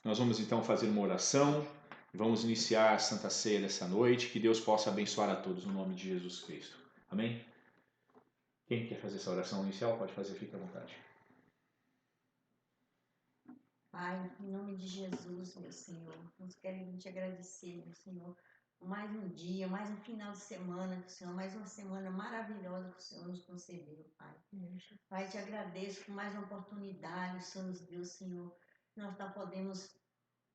Nós vamos então fazer uma oração, vamos iniciar a Santa Ceia dessa noite, que Deus possa abençoar a todos no nome de Jesus Cristo. Amém? Quem quer fazer essa oração inicial pode fazer, fique à vontade. Pai, em nome de Jesus, meu Senhor, nós queremos te agradecer, meu Senhor, por mais um dia, mais um final de semana, Senhor, mais uma semana maravilhosa que o Senhor nos concedeu, Pai. Pai, te agradeço por mais uma oportunidade, o Senhor nos deu, Senhor. Nós não podemos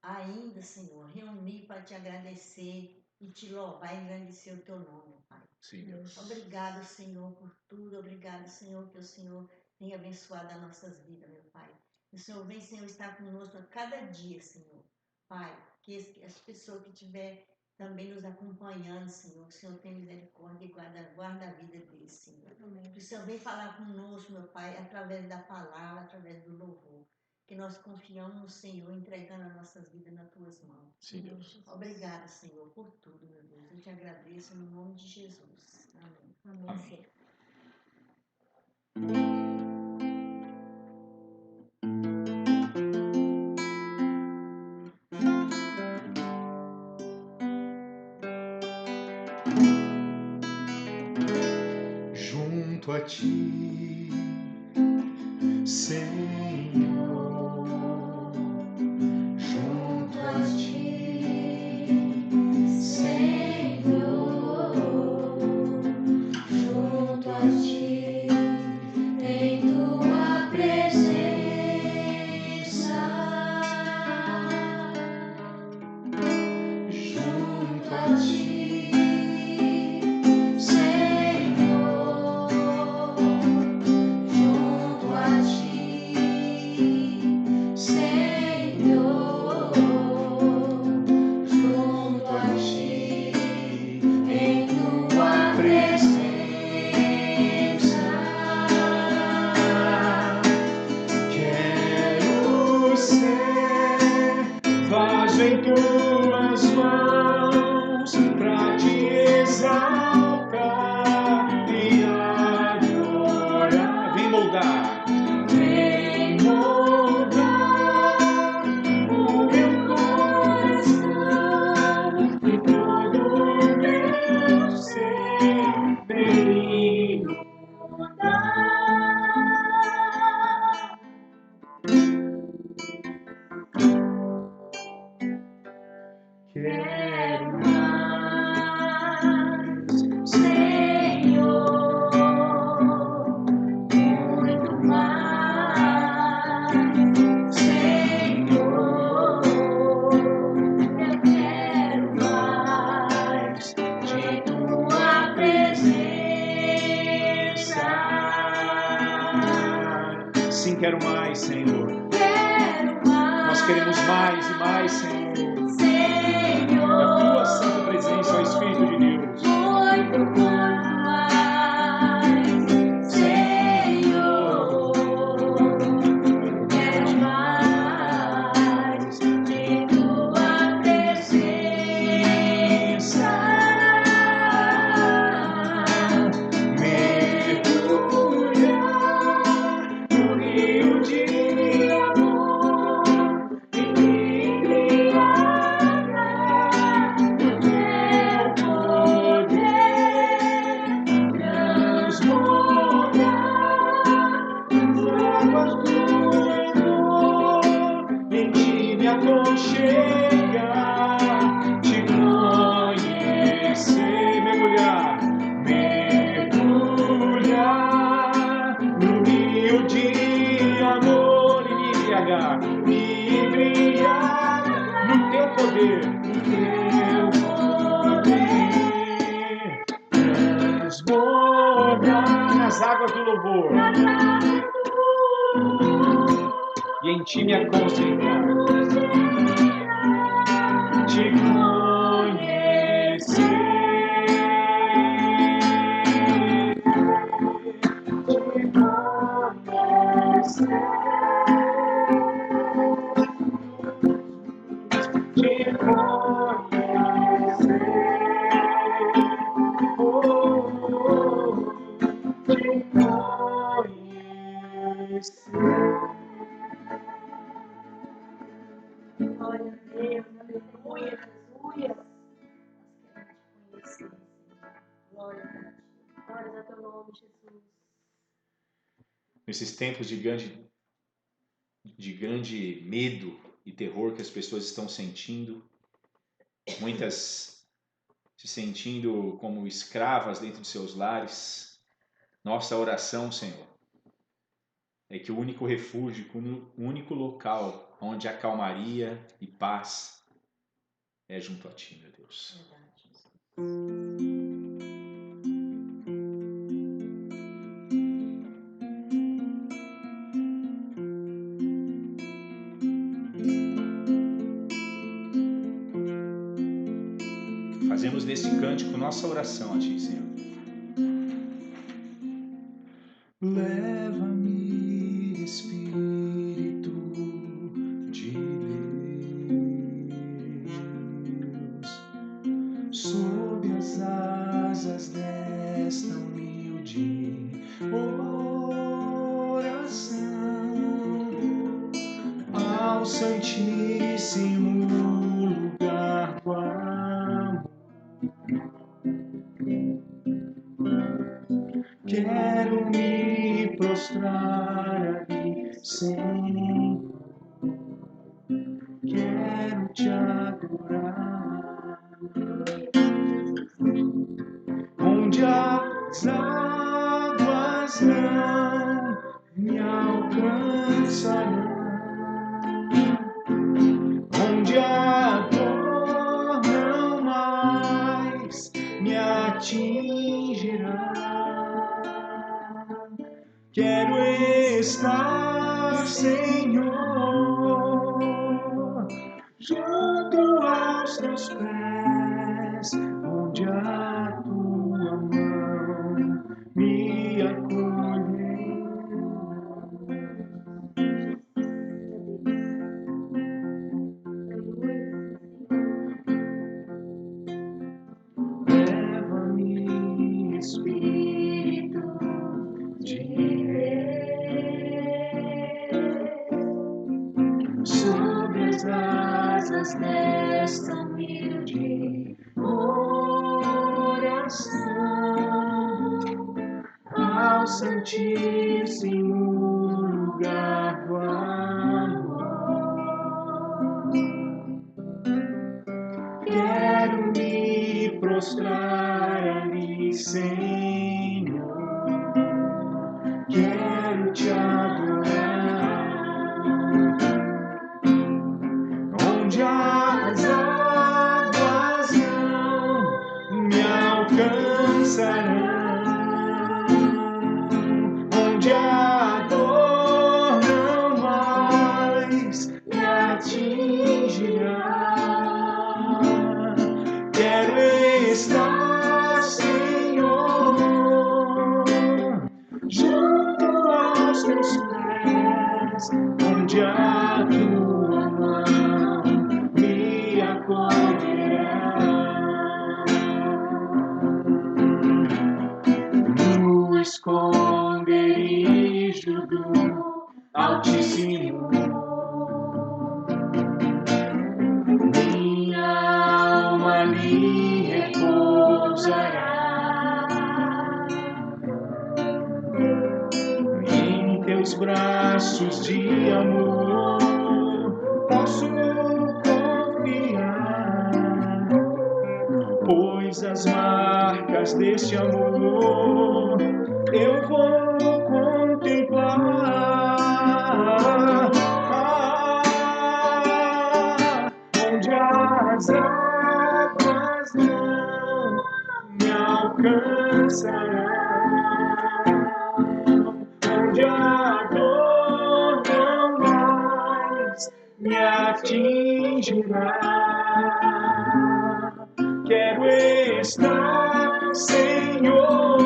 ainda, Senhor, reunir para te agradecer e te louvar e engrandecer o teu nome, Pai. Sim, Deus. Obrigado, Senhor, por tudo. Obrigado, Senhor, que o Senhor tenha abençoado as nossas vidas, meu Pai. O Senhor vem, Senhor, estar conosco a cada dia, Senhor. Pai, que as pessoas que estiver também nos acompanhando, Senhor, que o Senhor tenha misericórdia e guarda a vida deles, Senhor. Amém. Que o Senhor vem falar conosco, meu Pai, através da palavra, através do louvor. Que nós confiamos no Senhor, entregando as nossas vidas nas tuas mãos. Sim, Deus. Obrigada, Senhor, por tudo, meu Deus. Eu te agradeço no nome de Jesus. Amém. Amém. Junto a ti, Senhor, junto a ti, Senhor, junto a ti, em tua presença, junto a ti, Senhor, junto a ti, Senhor, junto a ti, em tua presença, quero ser vaso em tuas mãos pra te exaltar e adorar. Vem moldar. Vem moldar o meu coração e todo o meu ser. Vem moldar. Quero mais, Senhor, muito mais, Senhor. Eu quero mais de tua presença. Sim, quero mais, Senhor. Quero mais. Nós queremos mais e mais, Senhor. Senhor, A tua santa presença, ó Espírito de Deus. muito mais, Senhor, quero mais de tua presença. Mergulhar no rio de amor e me embriagar no teu poder, transbordar nas águas do amor, em ti me aconchegar, te conhecer, mergulhar no rio de amor e me embriagar no teu poder, transbordar nas águas do louvor e em ti me aconchegar, te conhecer. Glória a Deus, aleluia, aleluia. Nós queremos te conhecer, Senhor. Glória a Deus. Glória a teu nome, Jesus. Nesses tempos de grande medo e terror que as pessoas estão sentindo, muitas se sentindo como escravas dentro de seus lares, nossa oração, Senhor, é que o único refúgio, o único local onde há calmaria e paz é junto a Ti, meu Deus. Fazemos deste cântico nossa oração a Ti, Senhor. Leva-me, Espírito de Deus, sob as asas desta humilde oração, ao Santíssimo lugar do amor. Quero me prostrar ali, Senhor. Quero te adorar. Onde as águas não me alcançarão, onde a dor não mais me atingirá. Quero estar, Senhor, junto aos teus pés, onde a tua mão me acolherá. Leva-me, Espírito de Deus, sob as asas desta humilde oração, ao Santíssimo lugar do amor. Quero me prostrar ali, Senhor. Quero te adorar. Onde as águas não me alcançarão, onde a dor não mais me atingirá. Quero estar, Senhor, junto aos teus pés, onde a tua mão me acolherá. No esconderijo do Altíssimo, minha alma ali repousará. Em teus braços de amor posso confiar, pois as marcas deste amor eu vou contemplar. Onde as águas não me alcançarão, onde a dor não mais me atingirá. Quero estar, Senhor,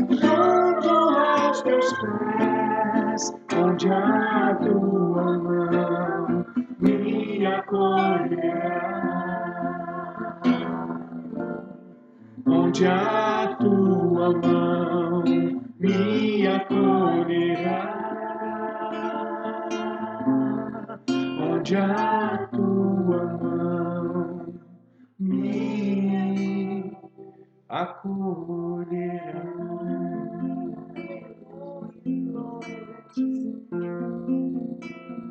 junto aos teus pés, onde a tua mão me acolherá, onde a tua mão me acolherá, onde onde a tua mão me acolherá. Glórias a ti, Senhor.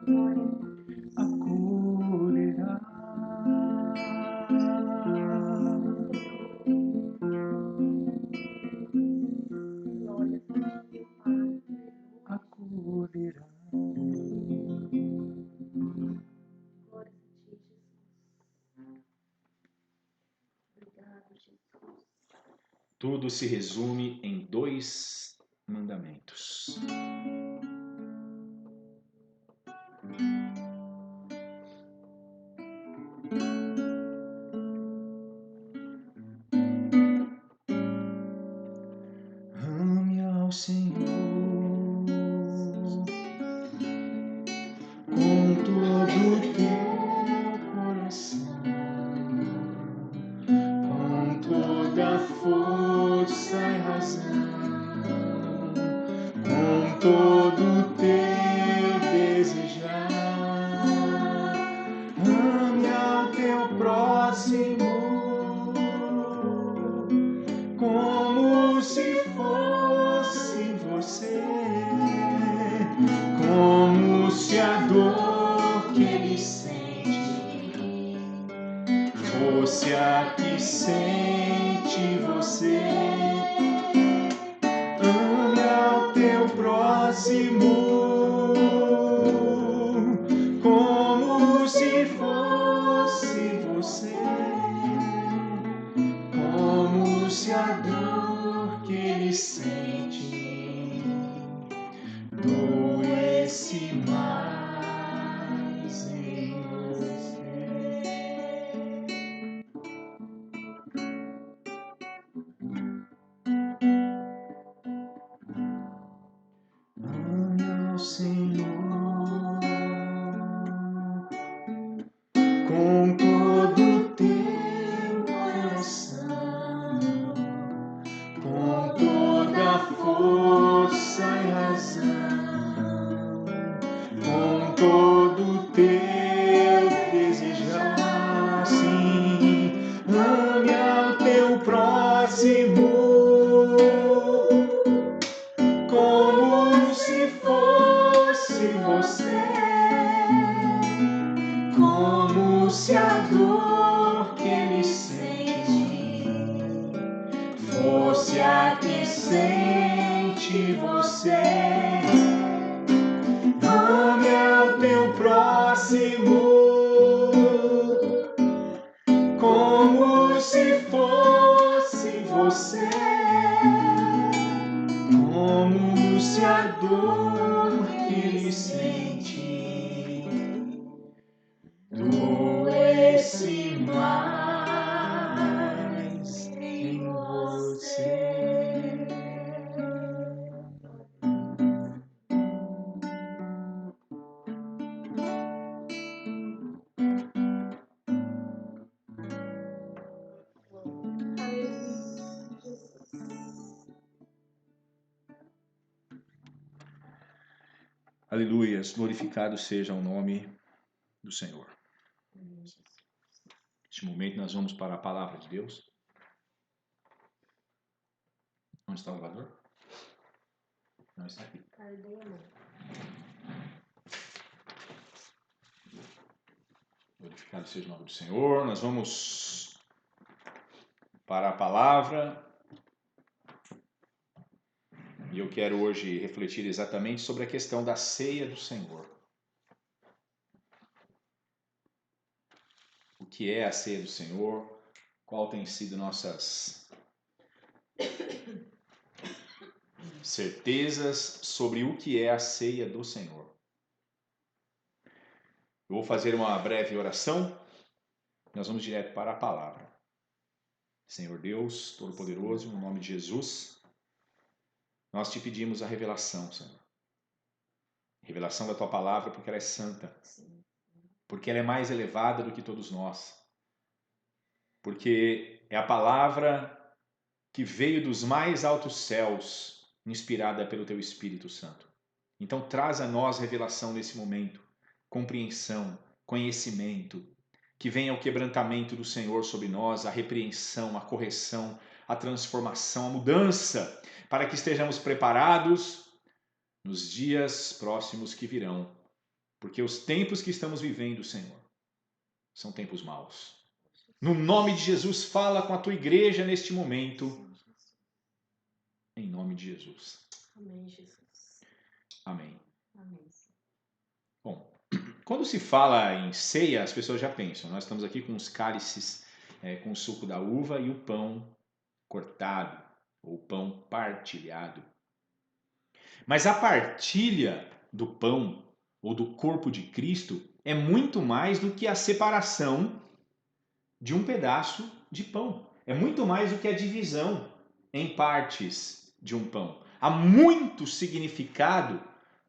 Glória Acolherá. glórias a ti, meu Pai. Acolherá. Glórias a ti, Jesus. Obrigado, Jesus. Tudo se resume em 2 mandamentos. Ame ao Senhor com todo o teu coração, com toda a força e razão, com todo o teu desejar. Ame ao teu próximo como se fosse você, como se a dor que ele sente fosse a que sente você. Ame ao teu próximo como se fosse você, como se a dor que ele sente doesse mais em você. Ame ao Senhor com todo o teu coração, com toda a força e razão, com todo o teu desejar. Sim, ame ao teu próximo como se fosse você, como se a dor que ele sente fosse a que sente você. Ame ao teu próximo como se fosse você, como se a dor que ele sente doesse mais em você. Aleluia, Jesus. Aleluias, glorificado seja o nome do Senhor. Amém, Jesus. Neste momento nós vamos para a palavra de Deus. Onde está o lavador? Não está aqui. Dei a mão. Glorificado seja o nome do Senhor. Nós vamos para a palavra. E eu quero hoje refletir exatamente sobre a questão da ceia do Senhor. O que é a ceia do Senhor? Qual tem sido nossas certezas sobre o que é a ceia do Senhor? Eu vou fazer uma breve oração. Nós vamos direto para a palavra. Senhor Deus Todo-Poderoso, no nome de Jesus, nós te pedimos a revelação, Senhor. Revelação da tua palavra, porque ela é santa. Porque ela é mais elevada do que todos nós. Porque é a palavra que veio dos mais altos céus, inspirada pelo teu Espírito Santo. Então traz a nós revelação nesse momento, compreensão, conhecimento, que venha o quebrantamento do Senhor sobre nós, a repreensão, a correção, a transformação, a mudança, para que estejamos preparados nos dias próximos que virão, porque os tempos que estamos vivendo, Senhor, são tempos maus. No nome de Jesus, fala com a tua igreja neste momento, em nome de Jesus. Amém, Jesus. Amém. Amém. Bom, quando se fala em ceia, as pessoas já pensam, nós estamos aqui com os cálices com o suco da uva e o pão cortado, ou pão partilhado. Mas a partilha do pão, ou do corpo de Cristo, é muito mais do que a separação de um pedaço de pão. É muito mais do que a divisão em partes de um pão. Há muito significado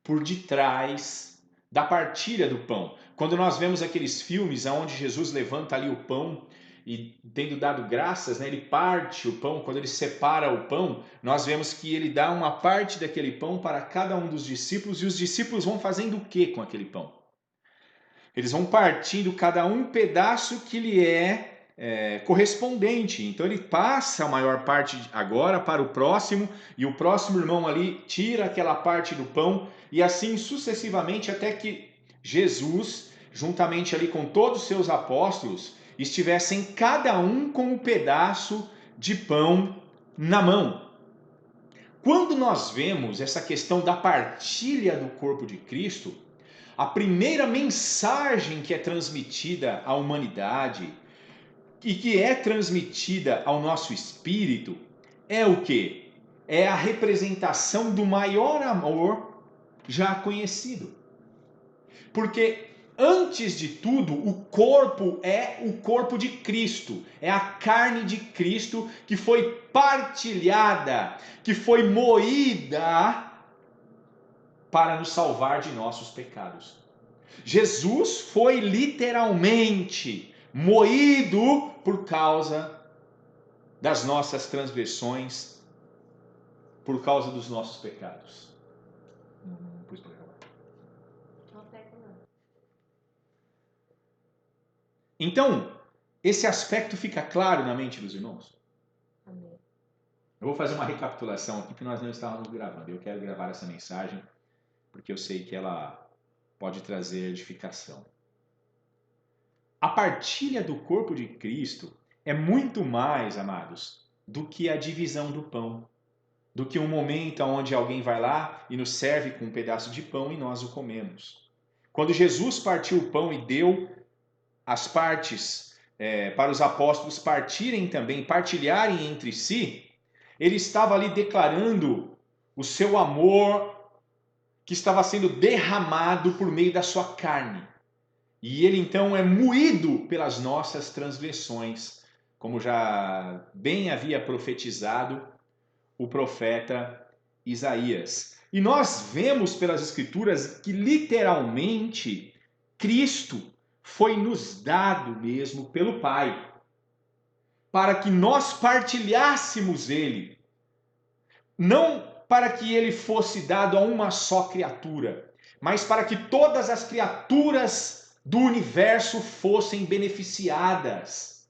por detrás da partilha do pão. Quando nós vemos aqueles filmes onde Jesus levanta ali o pão e, tendo dado graças, né, ele parte o pão. Quando ele separa o pão, nós vemos que ele dá uma parte daquele pão para cada um dos discípulos, e os discípulos vão fazendo o que com aquele pão? Eles vão partindo cada um pedaço que lhe é correspondente. Então ele passa a maior parte agora para o próximo, e o próximo irmão ali tira aquela parte do pão, e assim sucessivamente, até que Jesus, juntamente ali com todos os seus apóstolos, estivessem cada um com um pedaço de pão na mão. Quando nós vemos essa questão da partilha do corpo de Cristo, a primeira mensagem que é transmitida à humanidade e que é transmitida ao nosso espírito é o quê? É a representação do maior amor já conhecido. Porque, antes de tudo, o corpo é o corpo de Cristo, é a carne de Cristo que foi partilhada, que foi moída para nos salvar de nossos pecados. Jesus foi literalmente moído por causa das nossas transgressões, por causa dos nossos pecados. Não pus para gravar. Então, esse aspecto fica claro na mente dos irmãos? Amém. Eu vou fazer uma recapitulação aqui, porque nós não estávamos gravando. Eu quero gravar essa mensagem, porque eu sei que ela pode trazer edificação. A partilha do corpo de Cristo é muito mais, amados, do que a divisão do pão, do que um momento onde alguém vai lá e nos serve com um pedaço de pão e nós o comemos. Quando Jesus partiu o pão e deu as partes para os apóstolos partirem também, partilharem entre si, ele estava ali declarando o seu amor que estava sendo derramado por meio da sua carne. E ele então é moído pelas nossas transgressões, como já bem havia profetizado o profeta Isaías. E nós vemos pelas Escrituras que literalmente Cristo foi nos dado mesmo pelo Pai, para que nós partilhássemos ele, não para que ele fosse dado a uma só criatura, mas para que todas as criaturas do universo fossem beneficiadas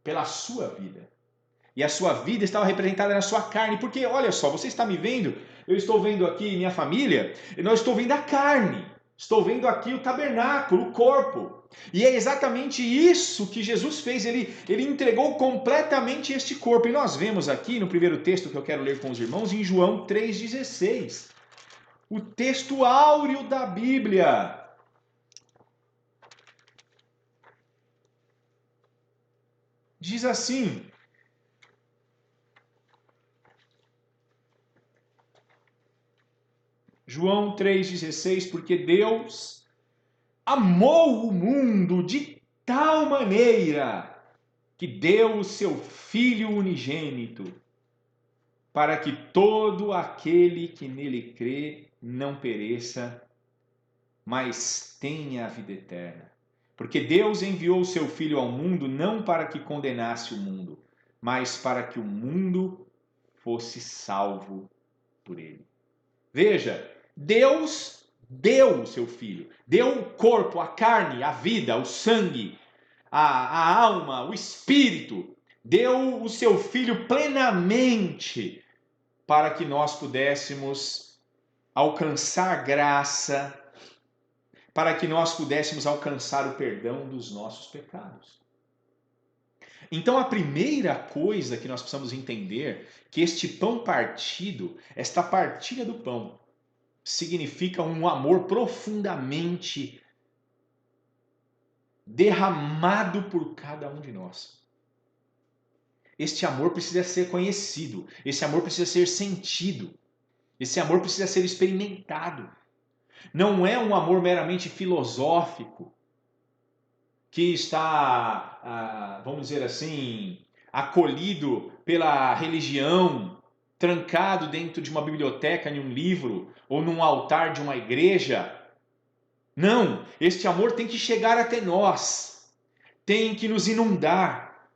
pela sua vida. E a sua vida estava representada na sua carne, porque olha só, você está me vendo, eu estou vendo aqui minha família, e não estou vendo a carne, estou vendo aqui o tabernáculo, o corpo. E é exatamente isso que Jesus fez, ele entregou completamente este corpo. E nós vemos aqui no primeiro texto que eu quero ler com os irmãos, em João 3,16, o texto áureo da Bíblia. Diz assim: João 3,16, porque Deus amou o mundo de tal maneira que deu o seu Filho unigênito, para que todo aquele que nele crê não pereça, mas tenha a vida eterna. Porque Deus enviou o seu Filho ao mundo não para que condenasse o mundo, mas para que o mundo fosse salvo por ele. Veja, Deus deu o seu Filho, deu o corpo, a carne, a vida, o sangue, a alma, o espírito, deu o seu Filho plenamente para que nós pudéssemos alcançar graça, para que nós pudéssemos alcançar o perdão dos nossos pecados. Então a primeira coisa que nós precisamos entender, que este pão partido, esta partilha do pão, significa um amor profundamente derramado por cada um de nós. Este amor precisa ser conhecido, esse amor precisa ser sentido, esse amor precisa ser experimentado. Não é um amor meramente filosófico, que está, vamos dizer assim, acolhido pela religião, trancado dentro de uma biblioteca, em um livro, ou num altar de uma igreja. Não, este amor tem que chegar até nós, tem que nos inundar.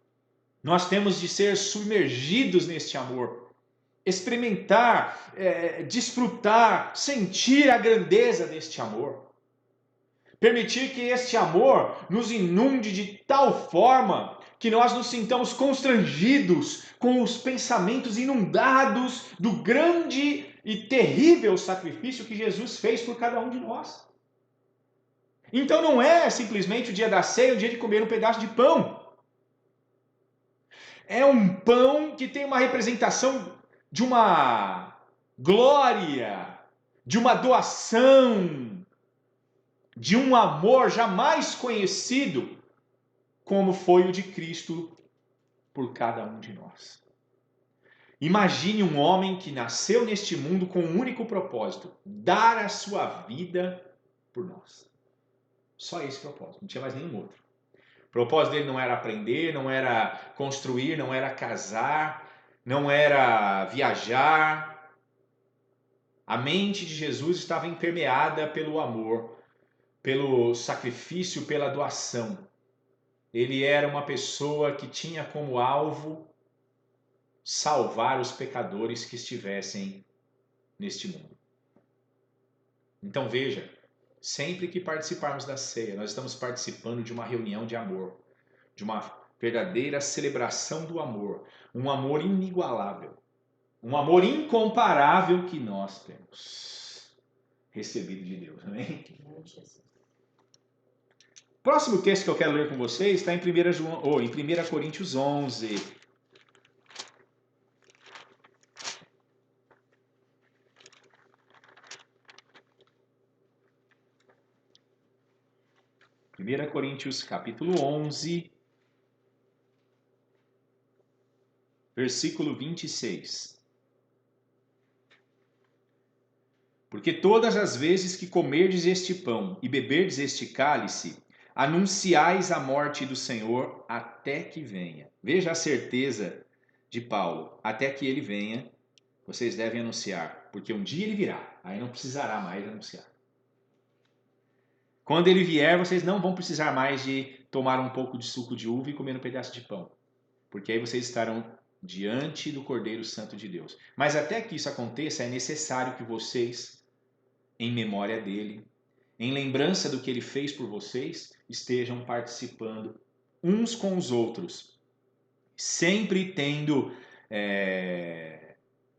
Nós temos de ser submergidos neste amor, experimentar, desfrutar, sentir a grandeza deste amor. Permitir que este amor nos inunde de tal forma que nós nos sintamos constrangidos com os pensamentos inundados do grande e terrível sacrifício que Jesus fez por cada um de nós. Então não é simplesmente o dia da ceia, o dia de comer um pedaço de pão. É um pão que tem uma representação de uma glória, de uma doação, de um amor jamais conhecido como foi o de Cristo por cada um de nós. Imagine um homem que nasceu neste mundo com um único propósito: dar a sua vida por nós. Só esse propósito, não tinha mais nenhum outro. O propósito dele não era aprender, não era construir, não era casar, não era viajar. A mente de Jesus estava impermeada pelo amor, pelo sacrifício, pela doação. Ele era uma pessoa que tinha como alvo salvar os pecadores que estivessem neste mundo. Então veja, sempre que participarmos da ceia, nós estamos participando de uma reunião de amor, de uma verdadeira celebração do amor, um amor inigualável, um amor incomparável que nós temos recebido de Deus, amém? Próximo texto que eu quero ler com vocês está em 1 Coríntios 11. Primeira Coríntios capítulo 11, versículo 26. Porque todas as vezes que comerdes este pão e beberdes este cálice, anunciais a morte do Senhor até que venha. Veja a certeza de Paulo. Até que ele venha, vocês devem anunciar. Porque um dia ele virá, aí não precisará mais anunciar. Quando ele vier, vocês não vão precisar mais de tomar um pouco de suco de uva e comer um pedaço de pão. Porque aí vocês estarão diante do Cordeiro Santo de Deus. Mas até que isso aconteça, é necessário que vocês, em memória dele, em lembrança do que ele fez por vocês, estejam participando uns com os outros, sempre tendo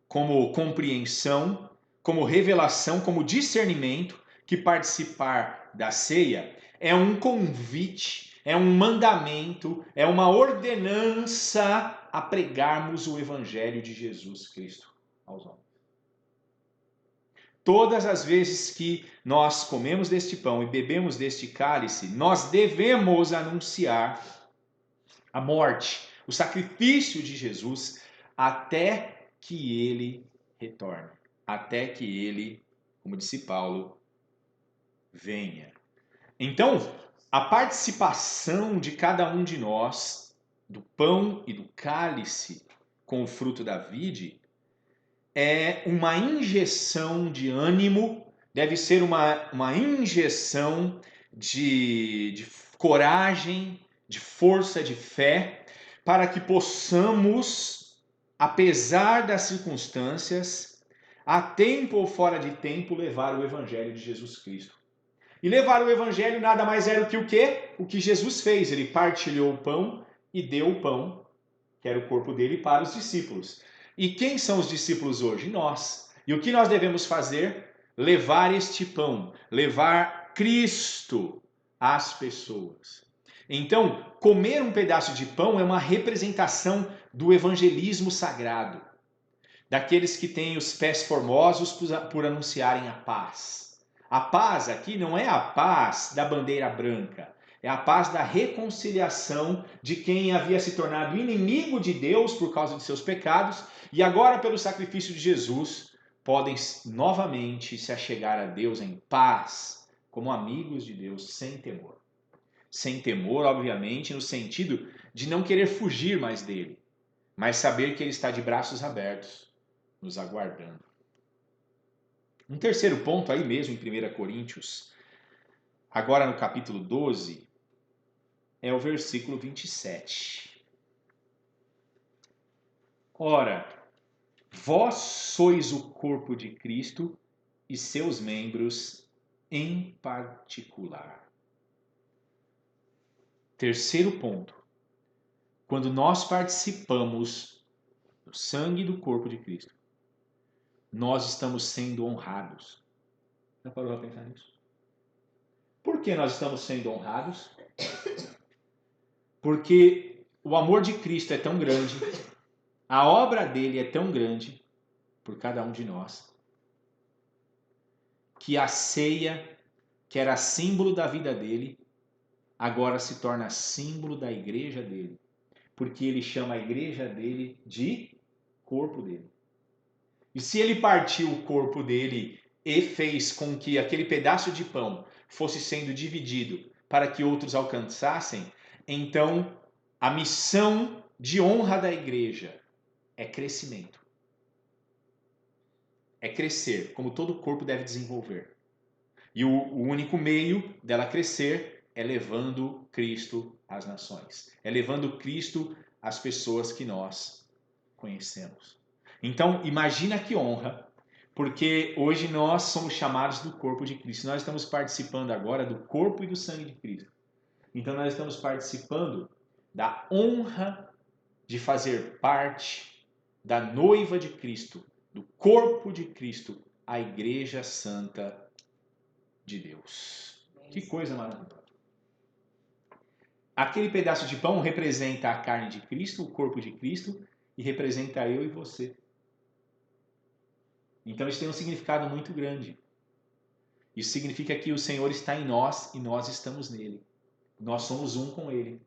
como compreensão, como revelação, como discernimento, que participar da ceia é um convite, é um mandamento, é uma ordenança a pregarmos o Evangelho de Jesus Cristo aos homens. Todas as vezes que nós comemos deste pão e bebemos deste cálice, nós devemos anunciar a morte, o sacrifício de Jesus, até que ele retorne, até que ele, como disse Paulo, venha. Então, a participação de cada um de nós, do pão e do cálice com o fruto da vide, é uma injeção de ânimo, deve ser uma injeção de coragem, de força, de fé, para que possamos, apesar das circunstâncias, a tempo ou fora de tempo, levar o evangelho de Jesus Cristo. E levar o evangelho nada mais era do que o quê? O que Jesus fez. Ele partilhou o pão e deu o pão, que era o corpo dele, para os discípulos. E quem são os discípulos hoje? Nós. E o que nós devemos fazer? Levar este pão, levar Cristo às pessoas. Então, comer um pedaço de pão é uma representação do evangelismo sagrado, daqueles que têm os pés formosos por anunciarem a paz. A paz aqui não é a paz da bandeira branca, é a paz da reconciliação de quem havia se tornado inimigo de Deus por causa de seus pecados e agora, pelo sacrifício de Jesus, podem novamente se achegar a Deus em paz, como amigos de Deus, sem temor. Sem temor, obviamente, no sentido de não querer fugir mais dele, mas saber que ele está de braços abertos, nos aguardando. Um terceiro ponto aí mesmo em 1 Coríntios, agora no capítulo 12, é o versículo 27. Ora, vós sois o corpo de Cristo e seus membros em particular. Terceiro ponto. Quando nós participamos do sangue do corpo de Cristo, nós estamos sendo honrados. Já parou para pensar nisso? Por que nós estamos sendo honrados? Porque o amor de Cristo é tão grande, a obra dele é tão grande por cada um de nós, que a ceia, que era símbolo da vida dele, agora se torna símbolo da igreja dele, porque ele chama a igreja dele de corpo dele. E se ele partiu o corpo dele e fez com que aquele pedaço de pão fosse sendo dividido para que outros alcançassem, então a missão de honra da igreja é crescimento. É crescer, como todo corpo deve desenvolver. E o único meio dela crescer é levando Cristo às nações. É levando Cristo às pessoas que nós conhecemos. Então, imagina que honra, porque hoje nós somos chamados do corpo de Cristo. Nós estamos participando agora do corpo e do sangue de Cristo. Então, nós estamos participando da honra de fazer parte da noiva de Cristo, do corpo de Cristo, a Igreja Santa de Deus. Que coisa maravilhosa. Aquele pedaço de pão representa a carne de Cristo, o corpo de Cristo, e representa eu e você. Então isso tem um significado muito grande. Isso significa que o Senhor está em nós e nós estamos nele. Nós somos um com ele.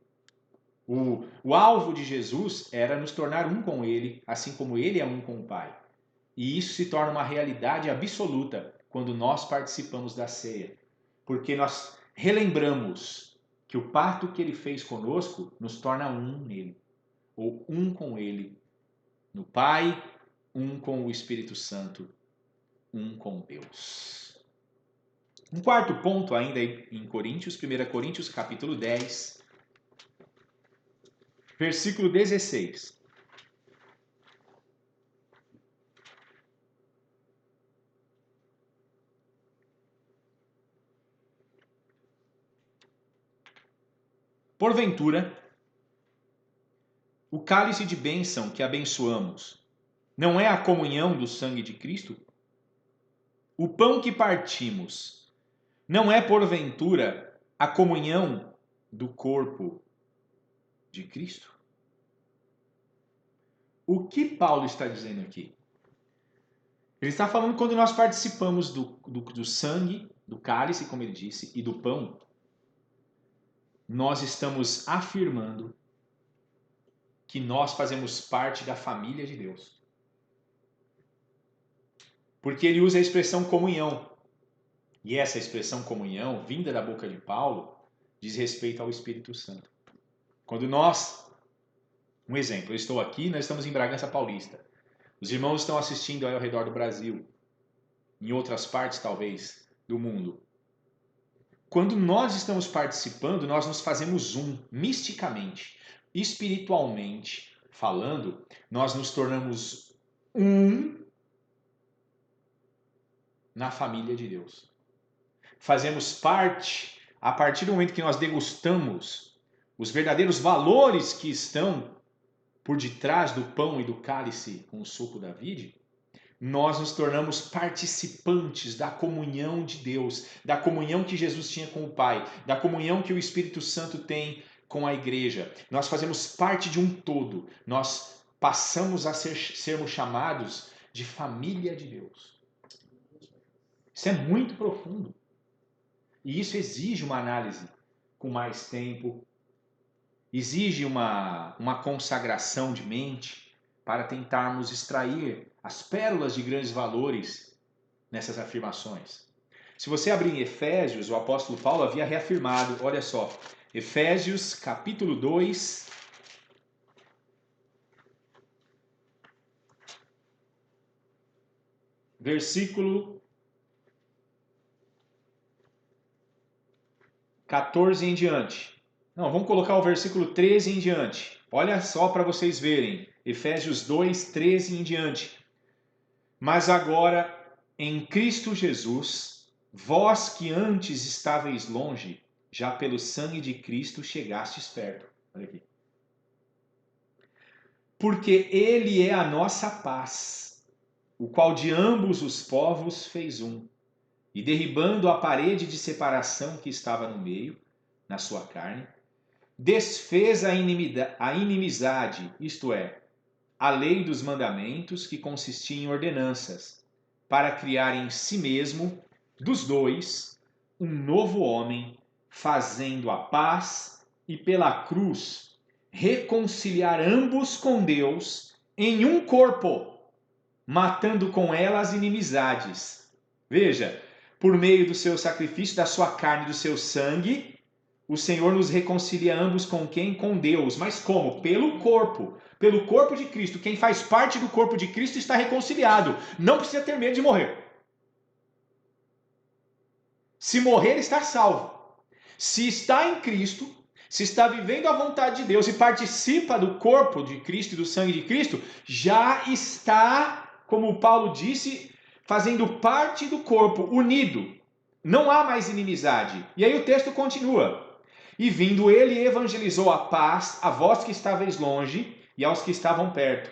O alvo de Jesus era nos tornar um com ele, assim como ele é um com o Pai. E isso se torna uma realidade absoluta quando nós participamos da ceia. Porque nós relembramos que o pacto que ele fez conosco nos torna um nele. Ou um com ele. No Pai, um com o Espírito Santo, um com Deus. Um quarto ponto ainda em Coríntios, 1 Coríntios capítulo 10, versículo 16. Porventura, o cálice de bênção que abençoamos não é a comunhão do sangue de Cristo? O pão que partimos não é, porventura, a comunhão do corpo de Cristo? O que Paulo está dizendo aqui? Ele está falando quando nós participamos do sangue, do cálice, como ele disse, e do pão, nós estamos afirmando que nós fazemos parte da família de Deus. Porque ele usa a expressão comunhão. E essa expressão comunhão, vinda da boca de Paulo, diz respeito ao Espírito Santo. Quando nós, um exemplo, eu estou aqui, nós estamos em Bragança Paulista. Os irmãos estão assistindo aí ao redor do Brasil, em outras partes talvez do mundo. Quando nós estamos participando, nós nos fazemos um, misticamente, espiritualmente falando, nós nos tornamos um na família de Deus. Fazemos parte, a partir do momento que nós degustamos os verdadeiros valores que estão por detrás do pão e do cálice com o suco da vide, nós nos tornamos participantes da comunhão de Deus, da comunhão que Jesus tinha com o Pai, da comunhão que o Espírito Santo tem com a igreja. Nós fazemos parte de um todo. Nós passamos a sermos chamados de família de Deus. Isso é muito profundo. E isso exige uma análise com mais tempo, exige uma consagração de mente para tentarmos extrair as pérolas de grandes valores nessas afirmações. Se você abrir em Efésios, o apóstolo Paulo havia reafirmado, olha só, Efésios capítulo 2, versículo 14 em diante. Não, vamos colocar o versículo 13 em diante. Olha só para vocês verem. Efésios 2, 13 em diante. Mas agora, em Cristo Jesus, vós que antes estáveis longe, já pelo sangue de Cristo chegastes perto. Olha aqui. Porque Ele é a nossa paz, o qual de ambos os povos fez um, e derribando a parede de separação que estava no meio, na sua carne, desfez a inimizade, isto é, a lei dos mandamentos que consistia em ordenanças, para criar em si mesmo, dos dois, um novo homem, fazendo a paz e pela cruz reconciliar ambos com Deus em um corpo, matando com ela as inimizades. Veja, por meio do seu sacrifício, da sua carne e do seu sangue, o Senhor nos reconcilia ambos com quem? Com Deus. Mas como? Pelo corpo. Pelo corpo de Cristo. Quem faz parte do corpo de Cristo está reconciliado. Não precisa ter medo de morrer. Se morrer, está salvo. Se está em Cristo, se está vivendo a vontade de Deus e participa do corpo de Cristo e do sangue de Cristo, já está, como Paulo disse, fazendo parte do corpo, unido. Não há mais inimizade. E aí o texto continua. E vindo ele, evangelizou a paz a vós que estáveis longe e aos que estavam perto.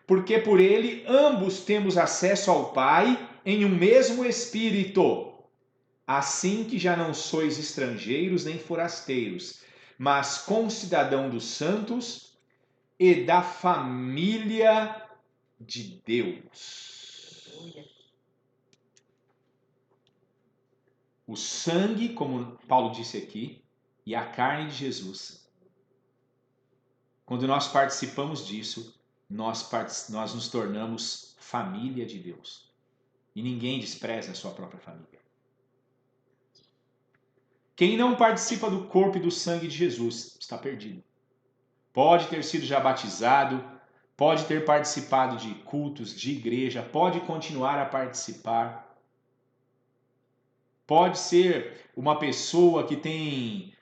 Porque por ele ambos temos acesso ao Pai em um mesmo Espírito. Assim que já não sois estrangeiros nem forasteiros, mas concidadão dos santos e da família de Deus. O sangue, como Paulo disse aqui, e a carne de Jesus. Quando nós participamos disso, nós nos tornamos família de Deus. E ninguém despreza a sua própria família. Quem não participa do corpo e do sangue de Jesus está perdido. Pode ter sido já batizado, pode ter participado de cultos, de igreja, pode continuar a participar. Pode ser uma pessoa que tem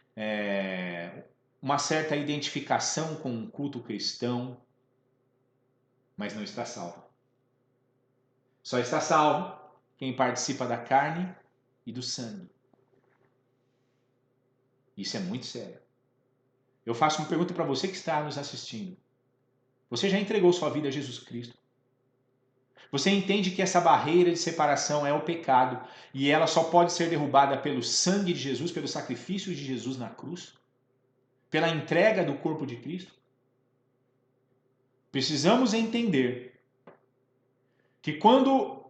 uma certa identificação com um culto cristão, mas não está salvo. Só está salvo quem participa da carne e do sangue. Isso é muito sério. Eu faço uma pergunta para você que está nos assistindo. Você já entregou sua vida a Jesus Cristo? Você entende que essa barreira de separação é o pecado e ela só pode ser derrubada pelo sangue de Jesus, pelo sacrifício de Jesus na cruz? Pela entrega do corpo de Cristo? Precisamos entender que quando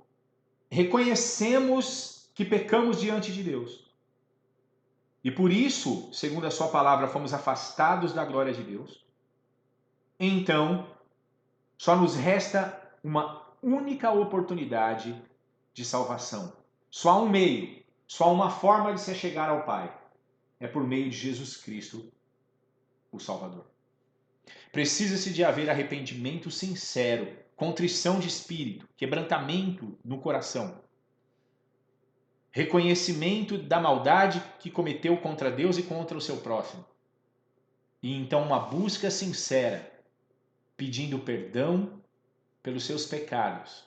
reconhecemos que pecamos diante de Deus, e por isso, segundo a sua palavra, fomos afastados da glória de Deus, então só nos resta uma única oportunidade de salvação. Só há um meio, só há uma forma de se chegar ao Pai. É por meio de Jesus Cristo, o Salvador. Precisa-se de haver arrependimento sincero, contrição de espírito, quebrantamento no coração, reconhecimento da maldade que cometeu contra Deus e contra o seu próximo. E então uma busca sincera, pedindo perdão pelos seus pecados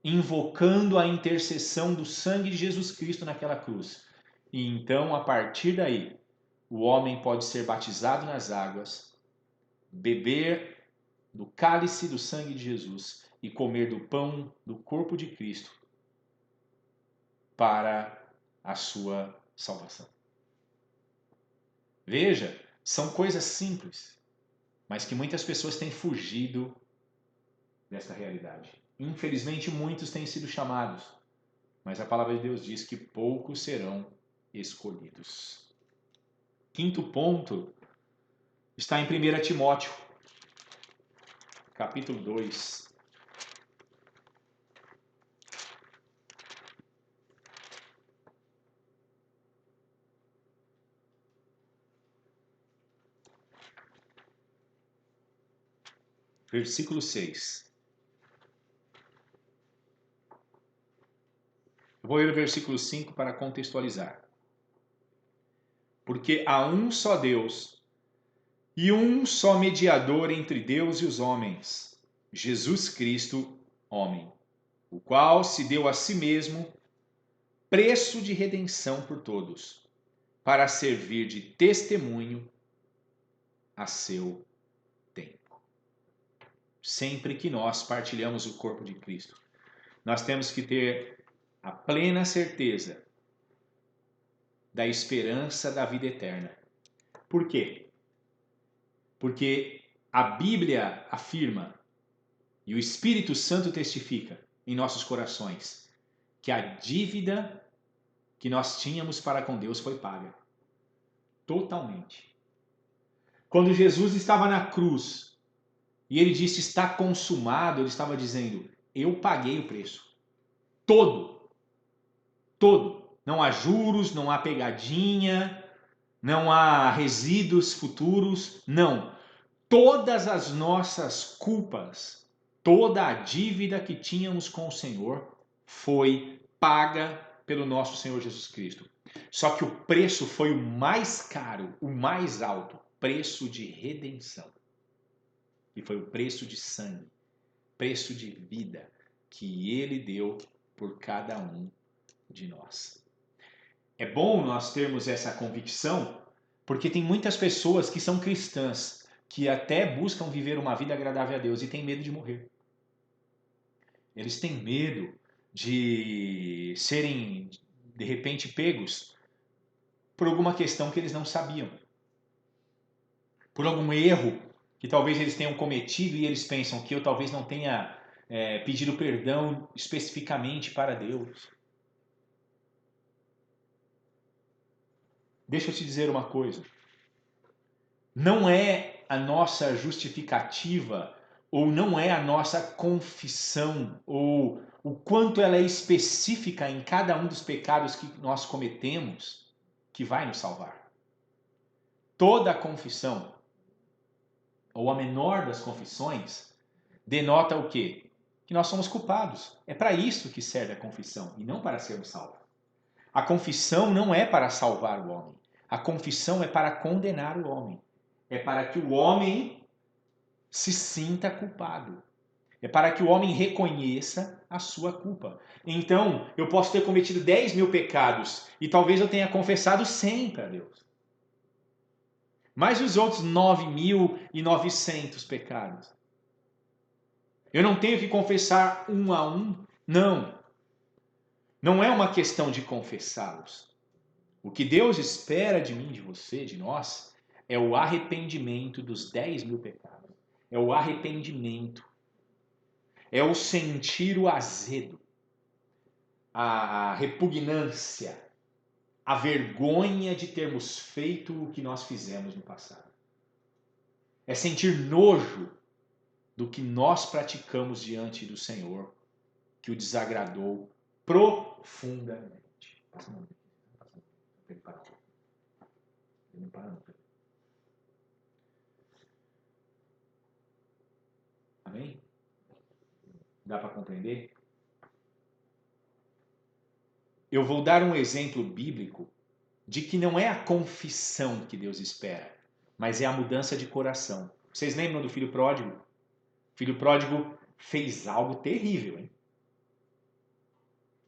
invocando a intercessão do sangue de Jesus Cristo naquela cruz. E então, a partir daí, o homem pode ser batizado nas águas, beber do cálice do sangue de Jesus e comer do pão do corpo de Cristo para a sua salvação. Veja, são coisas simples, mas que muitas pessoas têm fugido desta realidade. Infelizmente, muitos têm sido chamados, mas a palavra de Deus diz que poucos serão escolhidos. Quinto ponto está em 1 Timóteo, capítulo 2. Versículo 6. Eu vou ler o versículo 5 para contextualizar. Porque há um só Deus e um só mediador entre Deus e os homens, Jesus Cristo, homem, o qual se deu a si mesmo preço de redenção por todos, para servir de testemunho a seu tempo. Sempre que nós partilhamos o corpo de Cristo, nós temos que ter a plena certeza da esperança da vida eterna. Por quê? Porque a Bíblia afirma e o Espírito Santo testifica em nossos corações que a dívida que nós tínhamos para com Deus foi paga. Totalmente. Quando Jesus estava na cruz e ele disse está consumado, ele estava dizendo, eu paguei o preço. Todo. Não há juros, não há pegadinha, não há resíduos futuros, não. Todas as nossas culpas, toda a dívida que tínhamos com o Senhor foi paga pelo nosso Senhor Jesus Cristo. Só que o preço foi o mais caro, o mais alto, preço de redenção. E foi o preço de sangue, preço de vida que Ele deu por cada um de nós. É bom nós termos essa convicção, porque tem muitas pessoas que são cristãs, que até buscam viver uma vida agradável a Deus e têm medo de morrer. Eles têm medo de serem, de repente, pegos por alguma questão que eles não sabiam. Por algum erro que talvez eles tenham cometido e eles pensam que eu talvez não tenha pedido perdão especificamente para Deus. Deixa eu te dizer uma coisa. Não é a nossa justificativa ou não é a nossa confissão ou o quanto ela é específica em cada um dos pecados que nós cometemos que vai nos salvar. Toda a confissão, ou a menor das confissões, denota o quê? Que nós somos culpados. É para isso que serve a confissão e não para sermos salvos. A confissão não é para salvar o homem. A confissão é para condenar o homem. É para que o homem se sinta culpado. É para que o homem reconheça a sua culpa. Então, eu posso ter cometido 10 mil pecados e talvez eu tenha confessado 100 para Deus. Mas os outros 9.900 pecados? Eu não tenho que confessar um a um? Não. Não é uma questão de confessá-los. O que Deus espera de mim, de você, de nós, é o arrependimento dos 10 mil pecados. É o arrependimento. É o sentir o azedo, a repugnância, a vergonha de termos feito o que nós fizemos no passado. É sentir nojo do que nós praticamos diante do Senhor, que o desagradou profundamente. Passa a mão aqui. Não para não. Amém? Dá para compreender? Eu vou dar um exemplo bíblico de que não é a confissão que Deus espera, mas é a mudança de coração. Vocês lembram do filho pródigo? O filho pródigo fez algo terrível, hein?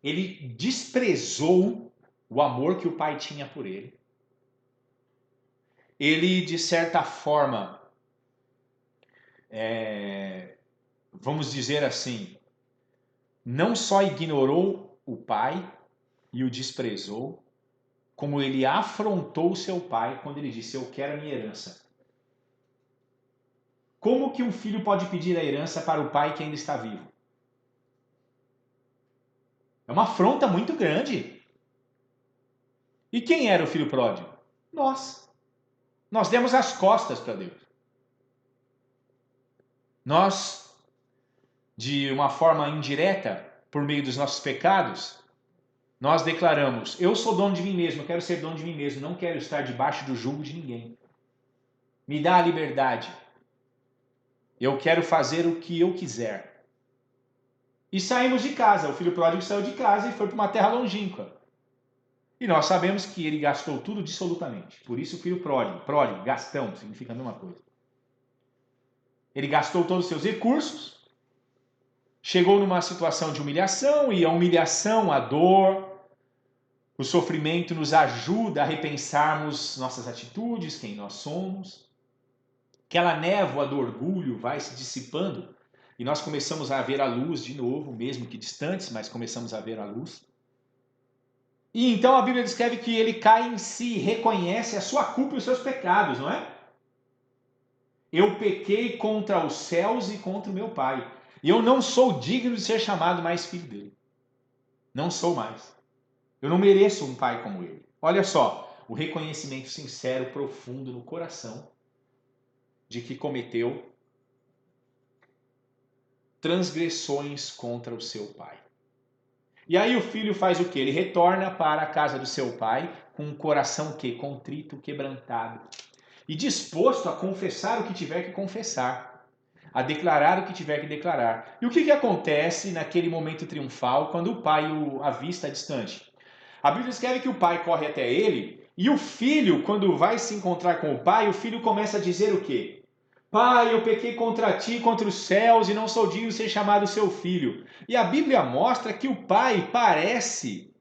ele desprezou o amor que o pai tinha por ele. Ele, de certa forma, vamos dizer assim, não só ignorou o pai e o desprezou, como ele afrontou seu pai quando ele disse: eu quero a minha herança. Como que um filho pode pedir a herança para o pai que ainda está vivo? É uma afronta muito grande. E quem era o filho pródigo? Nós. Nós demos as costas para Deus. Nós, de uma forma indireta, por meio dos nossos pecados, nós declaramos: eu sou dono de mim mesmo, eu quero ser dono de mim mesmo, não quero estar debaixo do jugo de ninguém. Me dá a liberdade. Eu quero fazer o que eu quiser. E saímos de casa. O filho pródigo saiu de casa e foi para uma terra longínqua. E nós sabemos que ele gastou tudo dissolutamente. Por isso o filho pródigo, gastão, significa a mesma coisa. Ele gastou todos os seus recursos, chegou numa situação de humilhação, e a humilhação, a dor, o sofrimento nos ajuda a repensarmos nossas atitudes, quem nós somos. Aquela névoa do orgulho vai se dissipando e nós começamos a ver a luz de novo, mesmo que distantes, mas começamos a ver a luz. E então a Bíblia descreve que ele cai em si, reconhece a sua culpa e os seus pecados, não é? Eu pequei contra os céus e contra o meu pai. E eu não sou digno de ser chamado mais filho dele. Não sou mais. Eu não mereço um pai como ele. Olha só, o reconhecimento sincero, profundo no coração de que cometeu transgressões contra o seu pai. E aí o filho faz o quê? Ele retorna para a casa do seu pai com um coração contrito, quebrantado e disposto a confessar o que tiver que confessar, a declarar o que tiver que declarar. E o que acontece naquele momento triunfal quando o pai o avista distante? A Bíblia escreve que o pai corre até ele e o filho, quando vai se encontrar com o pai, o filho começa a dizer o quê? Pai, eu pequei contra ti, contra os céus, e não sou digno de ser chamado seu filho. E a Bíblia mostra que o pai parece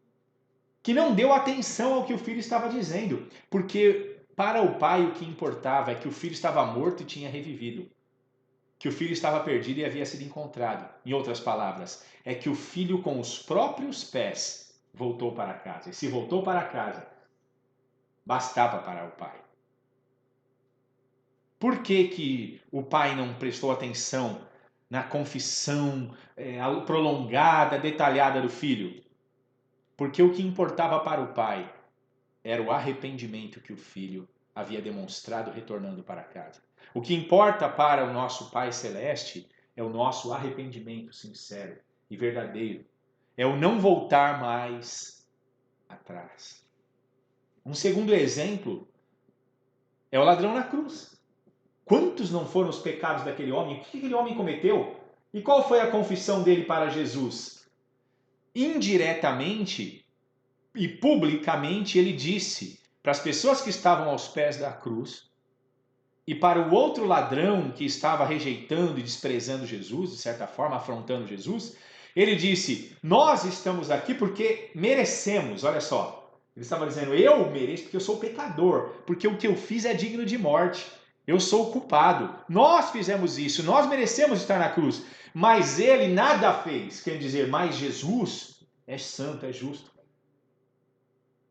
que não deu atenção ao que o filho estava dizendo, porque para o pai o que importava é que o filho estava morto e tinha revivido, que o filho estava perdido e havia sido encontrado. Em outras palavras, é que o filho com os próprios pés voltou para casa. E se voltou para casa, bastava para o pai. Por que o pai não prestou atenção na confissão prolongada, detalhada do filho? Porque o que importava para o pai era o arrependimento que o filho havia demonstrado retornando para casa. O que importa para o nosso Pai Celeste é o nosso arrependimento sincero e verdadeiro. É o não voltar mais atrás. Um segundo exemplo é o ladrão na cruz. Quantos não foram os pecados daquele homem? O que aquele homem cometeu? E qual foi a confissão dele para Jesus? Indiretamente e publicamente ele disse para as pessoas que estavam aos pés da cruz e para o outro ladrão que estava rejeitando e desprezando Jesus, de certa forma afrontando Jesus, ele disse: nós estamos aqui porque merecemos. Olha só, ele estava dizendo: eu mereço porque eu sou pecador, porque o que eu fiz é digno de morte. Eu sou o culpado. Nós fizemos isso, nós merecemos estar na cruz. Mas ele nada fez. Quer dizer, mas Jesus é santo, é justo.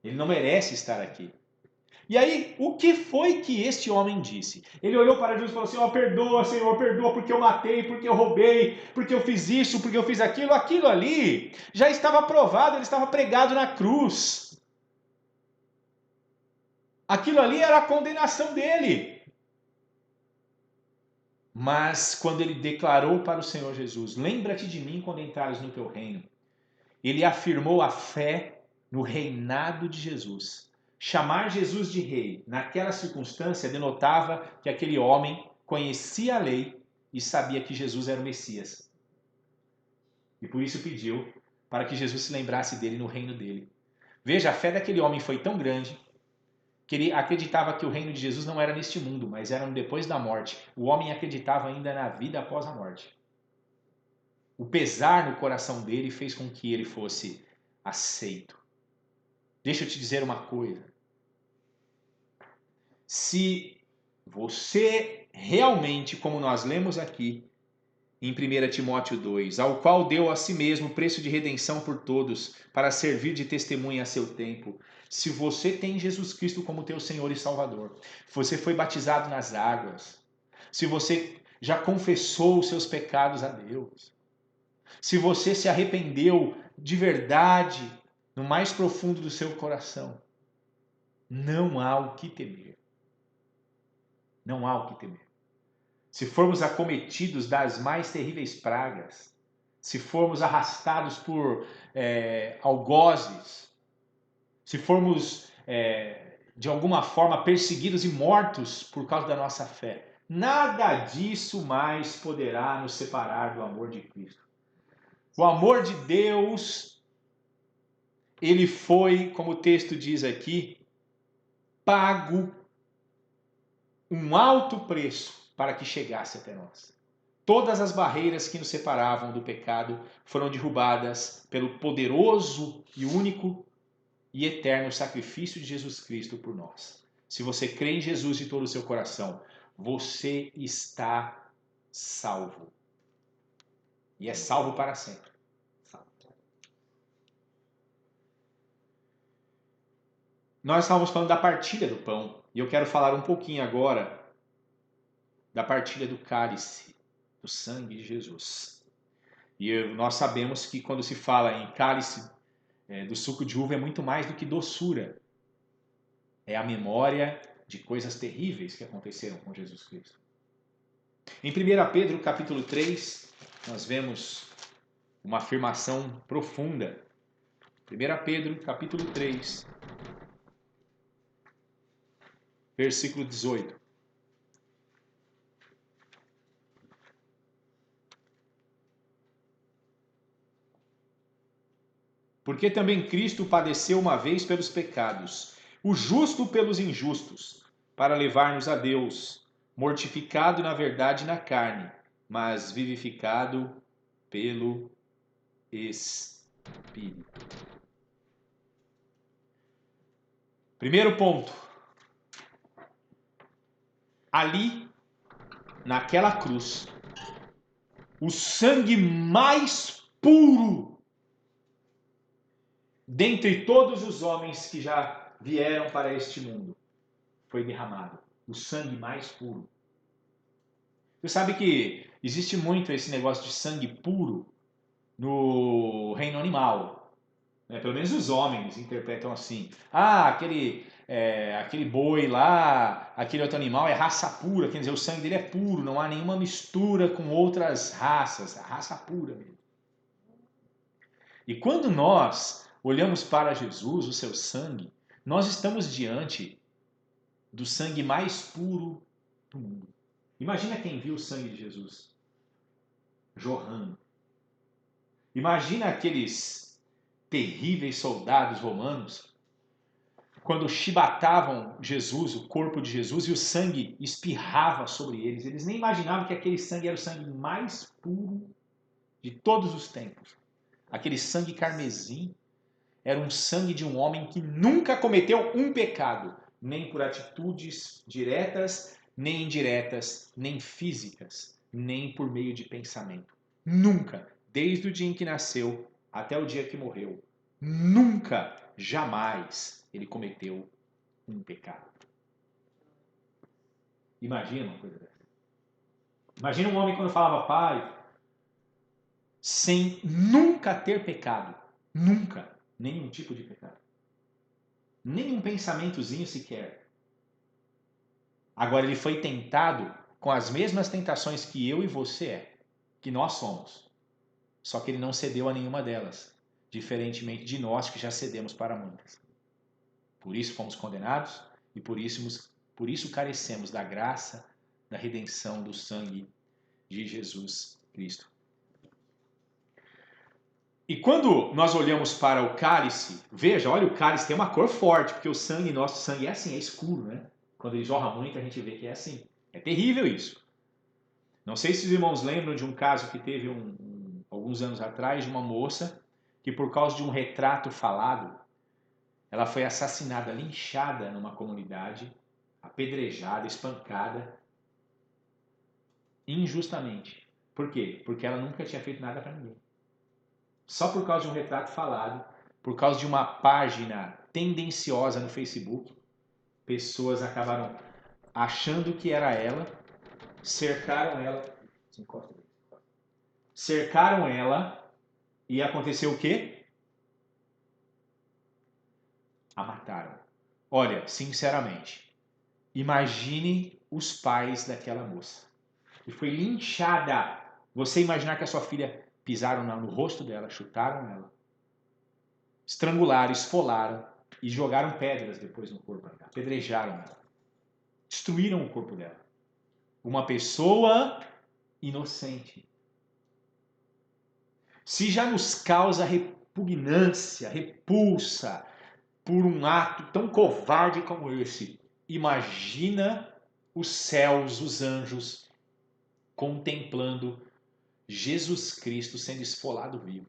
Ele não merece estar aqui. E aí, o que foi que este homem disse? Ele olhou para Jesus e falou: Senhor, perdoa, porque eu matei, porque eu roubei, porque eu fiz isso, porque eu fiz aquilo. Aquilo ali já estava provado, ele estava pregado na cruz. Aquilo ali era a condenação dele. Mas quando ele declarou para o Senhor Jesus: lembra-te de mim quando entrares no teu reino, ele afirmou a fé no reinado de Jesus. Chamar Jesus de rei naquela circunstância denotava que aquele homem conhecia a lei e sabia que Jesus era o Messias. E por isso pediu para que Jesus se lembrasse dele no reino dele. Veja, a fé daquele homem foi tão grande que ele acreditava que o reino de Jesus não era neste mundo, mas era depois da morte. O homem acreditava ainda na vida após a morte. O pesar no coração dele fez com que ele fosse aceito. Deixa eu te dizer uma coisa. Se você realmente, como nós lemos aqui em 1 Timóteo 2, ao qual deu a si mesmo preço de redenção por todos, para servir de testemunha a seu tempo. Se você tem Jesus Cristo como teu Senhor e Salvador, você foi batizado nas águas, se você já confessou os seus pecados a Deus, se você se arrependeu de verdade no mais profundo do seu coração, não há o que temer. Não há o que temer. Se formos acometidos das mais terríveis pragas, se formos arrastados por algozes, se formos de alguma forma perseguidos e mortos por causa da nossa fé, nada disso mais poderá nos separar do amor de Cristo. O amor de Deus, ele foi, como o texto diz aqui, pago um alto preço para que chegasse até nós. Todas as barreiras que nos separavam do pecado foram derrubadas pelo poderoso e único e eterno sacrifício de Jesus Cristo por nós. Se você crê em Jesus de todo o seu coração, você está salvo. E é salvo para sempre. Nós estávamos falando da partilha do pão, e eu quero falar um pouquinho agora da partilha do cálice, do sangue de Jesus. E nós sabemos que quando se fala em cálice do suco de uva é muito mais do que doçura. É a memória de coisas terríveis que aconteceram com Jesus Cristo. Em 1 Pedro capítulo 3, nós vemos uma afirmação profunda. 1 Pedro capítulo 3, versículo 18. Porque também Cristo padeceu uma vez pelos pecados, o justo pelos injustos, para levar-nos a Deus, mortificado na verdade na carne, mas vivificado pelo Espírito. Primeiro ponto. Ali, naquela cruz, o sangue mais puro dentre todos os homens que já vieram para este mundo foi derramado. O sangue mais puro. Você sabe que existe muito esse negócio de sangue puro no reino animal. Pelo menos os homens interpretam assim. Aquele boi lá, aquele outro animal é raça pura, quer dizer, o sangue dele é puro, não há nenhuma mistura com outras raças, a raça pura mesmo. E quando nós olhamos para Jesus, o seu sangue, nós estamos diante do sangue mais puro do mundo. Imagina quem viu o sangue de Jesus jorrando. Imagina aqueles terríveis soldados romanos quando chibatavam Jesus, o corpo de Jesus, e o sangue espirrava sobre eles. Eles nem imaginavam que aquele sangue era o sangue mais puro de todos os tempos. Aquele sangue carmesim era um sangue de um homem que nunca cometeu um pecado, nem por atitudes diretas, nem indiretas, nem físicas, nem por meio de pensamento. Nunca, desde o dia em que nasceu até o dia que morreu, nunca, jamais ele cometeu um pecado. Imagina uma coisa dessa. Imagina um homem quando falava Pai, sem nunca ter pecado. Nunca. Nenhum tipo de pecado. Nenhum pensamentozinho sequer. Agora ele foi tentado com as mesmas tentações que eu e você que nós somos. Só que ele não cedeu a nenhuma delas, diferentemente de nós que já cedemos para muitas. Por isso fomos condenados e por isso carecemos da graça, da redenção do sangue de Jesus Cristo. E quando nós olhamos para o cálice, veja, olha, o cálice tem uma cor forte, porque nosso sangue é assim, é escuro, né? Quando ele jorra muito, a gente vê que é assim. É terrível isso. Não sei se os irmãos lembram de um caso que teve alguns anos atrás, de uma moça que por causa de um retrato falado, ela foi assassinada, linchada numa comunidade, apedrejada, espancada, injustamente. Por quê? Porque ela nunca tinha feito nada para ninguém. Só por causa de um retrato falado, por causa de uma página tendenciosa no Facebook, pessoas acabaram achando que era ela, cercaram ela e aconteceu o quê? A mataram. Olha, sinceramente, imagine os pais daquela moça que foi linchada. Você imaginar que a sua filha pisaram no rosto dela, chutaram ela, estrangularam, esfolaram e jogaram pedras depois no corpo dela, apedrejaram ela, destruíram o corpo dela. Uma pessoa inocente. Se já nos causa repugnância, repulsa por um ato tão covarde como esse, imagina os céus, os anjos, contemplando Jesus Cristo sendo esfolado vivo,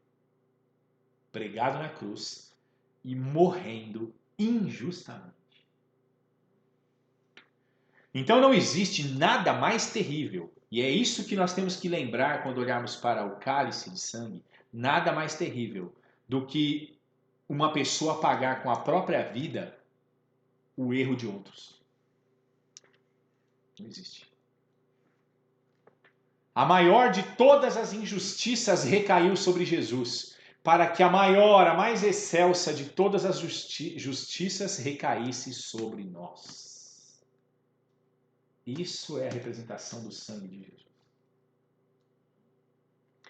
pregado na cruz e morrendo injustamente. Então não existe nada mais terrível, e é isso que nós temos que lembrar quando olharmos para o cálice de sangue, nada mais terrível do que uma pessoa pagar com a própria vida o erro de outros. Não existe. A maior de todas as injustiças recaiu sobre Jesus, para que a maior, a mais excelsa de todas as justiças recaísse sobre nós. Isso é a representação do sangue de Jesus.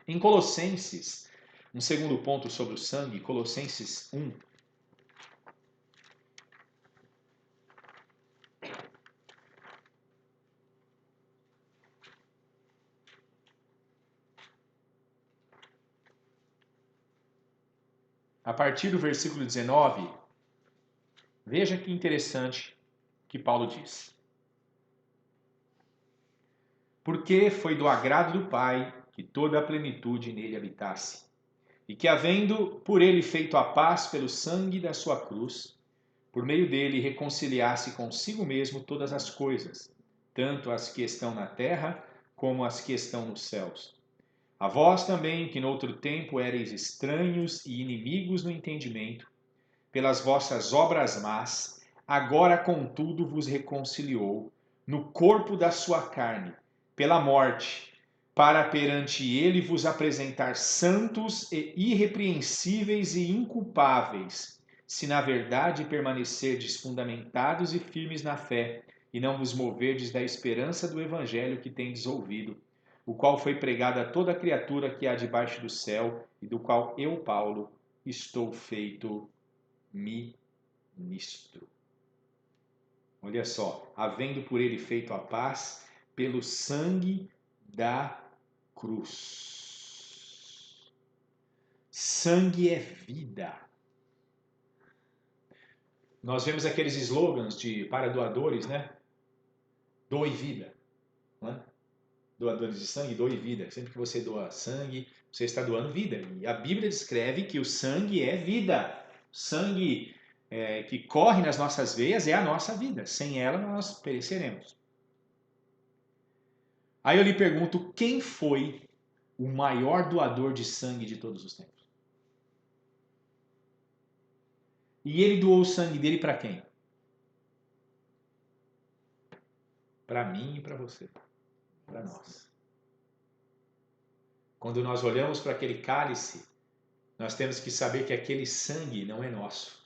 Em Colossenses, um segundo ponto sobre o sangue, Colossenses 1. A partir do versículo 19, veja que interessante que Paulo diz. Porque foi do agrado do Pai que toda a plenitude nele habitasse, e que, havendo por ele feito a paz pelo sangue da sua cruz, por meio dele reconciliasse consigo mesmo todas as coisas, tanto as que estão na terra como as que estão nos céus. A vós também, que noutro tempo éreis estranhos e inimigos no entendimento, pelas vossas obras más, agora contudo vos reconciliou no corpo da sua carne, pela morte, para perante ele vos apresentar santos e irrepreensíveis e inculpáveis, se na verdade permanecerdes fundamentados e firmes na fé, e não vos moverdes da esperança do evangelho que tendes ouvido, o qual foi pregado a toda criatura que há debaixo do céu, e do qual eu, Paulo, estou feito ministro. Olha só, havendo por ele feito a paz, pelo sangue da cruz. Sangue é vida. Nós vemos aqueles slogans para doadores, né? Doe vida. Né? Doadores de sangue, doe vida. Sempre que você doa sangue, você está doando vida. E a Bíblia descreve que o sangue é vida. Sangue que corre nas nossas veias é a nossa vida. Sem ela nós pereceremos. Aí eu lhe pergunto, quem foi o maior doador de sangue de todos os tempos? E ele doou o sangue dele para quem? Para mim e para você. Para nós. Quando nós olhamos para aquele cálice, nós temos que saber que aquele sangue não é nosso.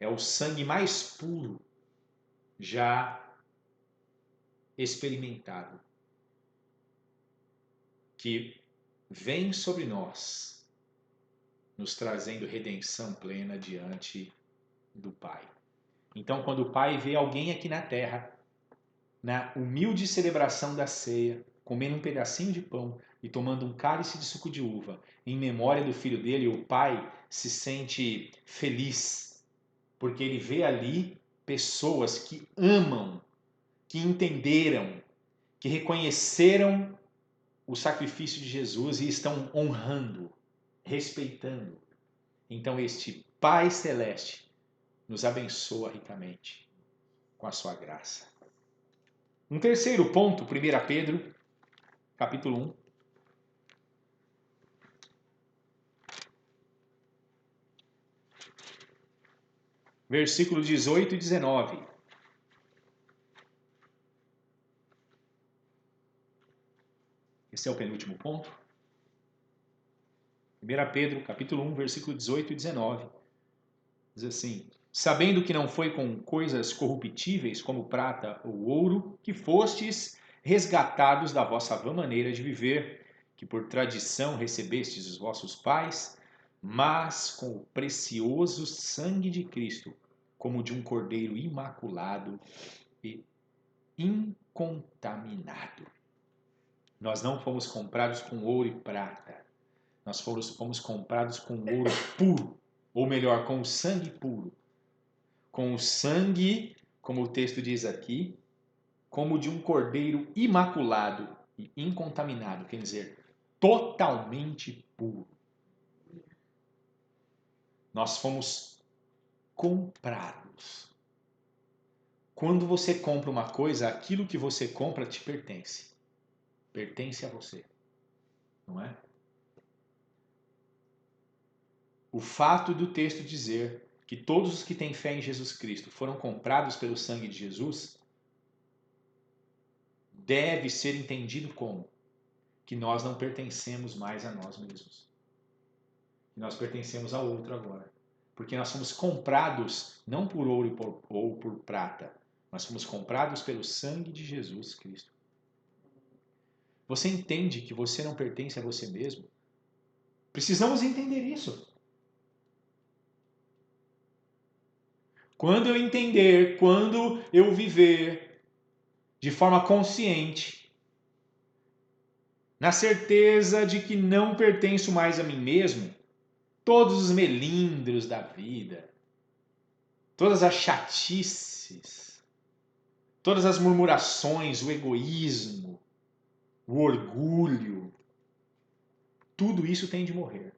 É o sangue mais puro já experimentado, que vem sobre nós, nos trazendo redenção plena diante do Pai. Então, quando o Pai vê alguém aqui na terra, na humilde celebração da ceia, comendo um pedacinho de pão e tomando um cálice de suco de uva, em memória do filho dele, o Pai se sente feliz, porque ele vê ali pessoas que amam, que entenderam, que reconheceram o sacrifício de Jesus e estão honrando. respeitando. Então este Pai Celeste nos abençoa ricamente com a sua graça. Um terceiro ponto, 1 Pedro, capítulo 1. Versículos 18 e 19. Esse é o penúltimo ponto. 1 Pedro, capítulo 1, versículo 18 e 19. Diz assim: sabendo que não foi com coisas corruptíveis como prata ou ouro que fostes resgatados da vossa vã maneira de viver, que por tradição recebestes dos vossos pais, mas com o precioso sangue de Cristo, como de um cordeiro imaculado e incontaminado. Nós não fomos comprados com ouro e prata. Nós fomos comprados com ouro puro, ou melhor, com o sangue puro. Com o sangue, como o texto diz aqui, como de um cordeiro imaculado e incontaminado, quer dizer, totalmente puro. Nós fomos comprados. Quando você compra uma coisa, aquilo que você compra te pertence. Pertence a você, não é? O fato do texto dizer que todos os que têm fé em Jesus Cristo foram comprados pelo sangue de Jesus deve ser entendido como que nós não pertencemos mais a nós mesmos. Que nós pertencemos a outro agora. Porque nós somos comprados não por ouro ou por prata, nós fomos comprados pelo sangue de Jesus Cristo. Você entende que você não pertence a você mesmo? Precisamos entender isso. Quando eu entender, quando eu viver de forma consciente, na certeza de que não pertenço mais a mim mesmo, todos os melindros da vida, todas as chatices, todas as murmurações, o egoísmo, o orgulho, tudo isso tem de morrer.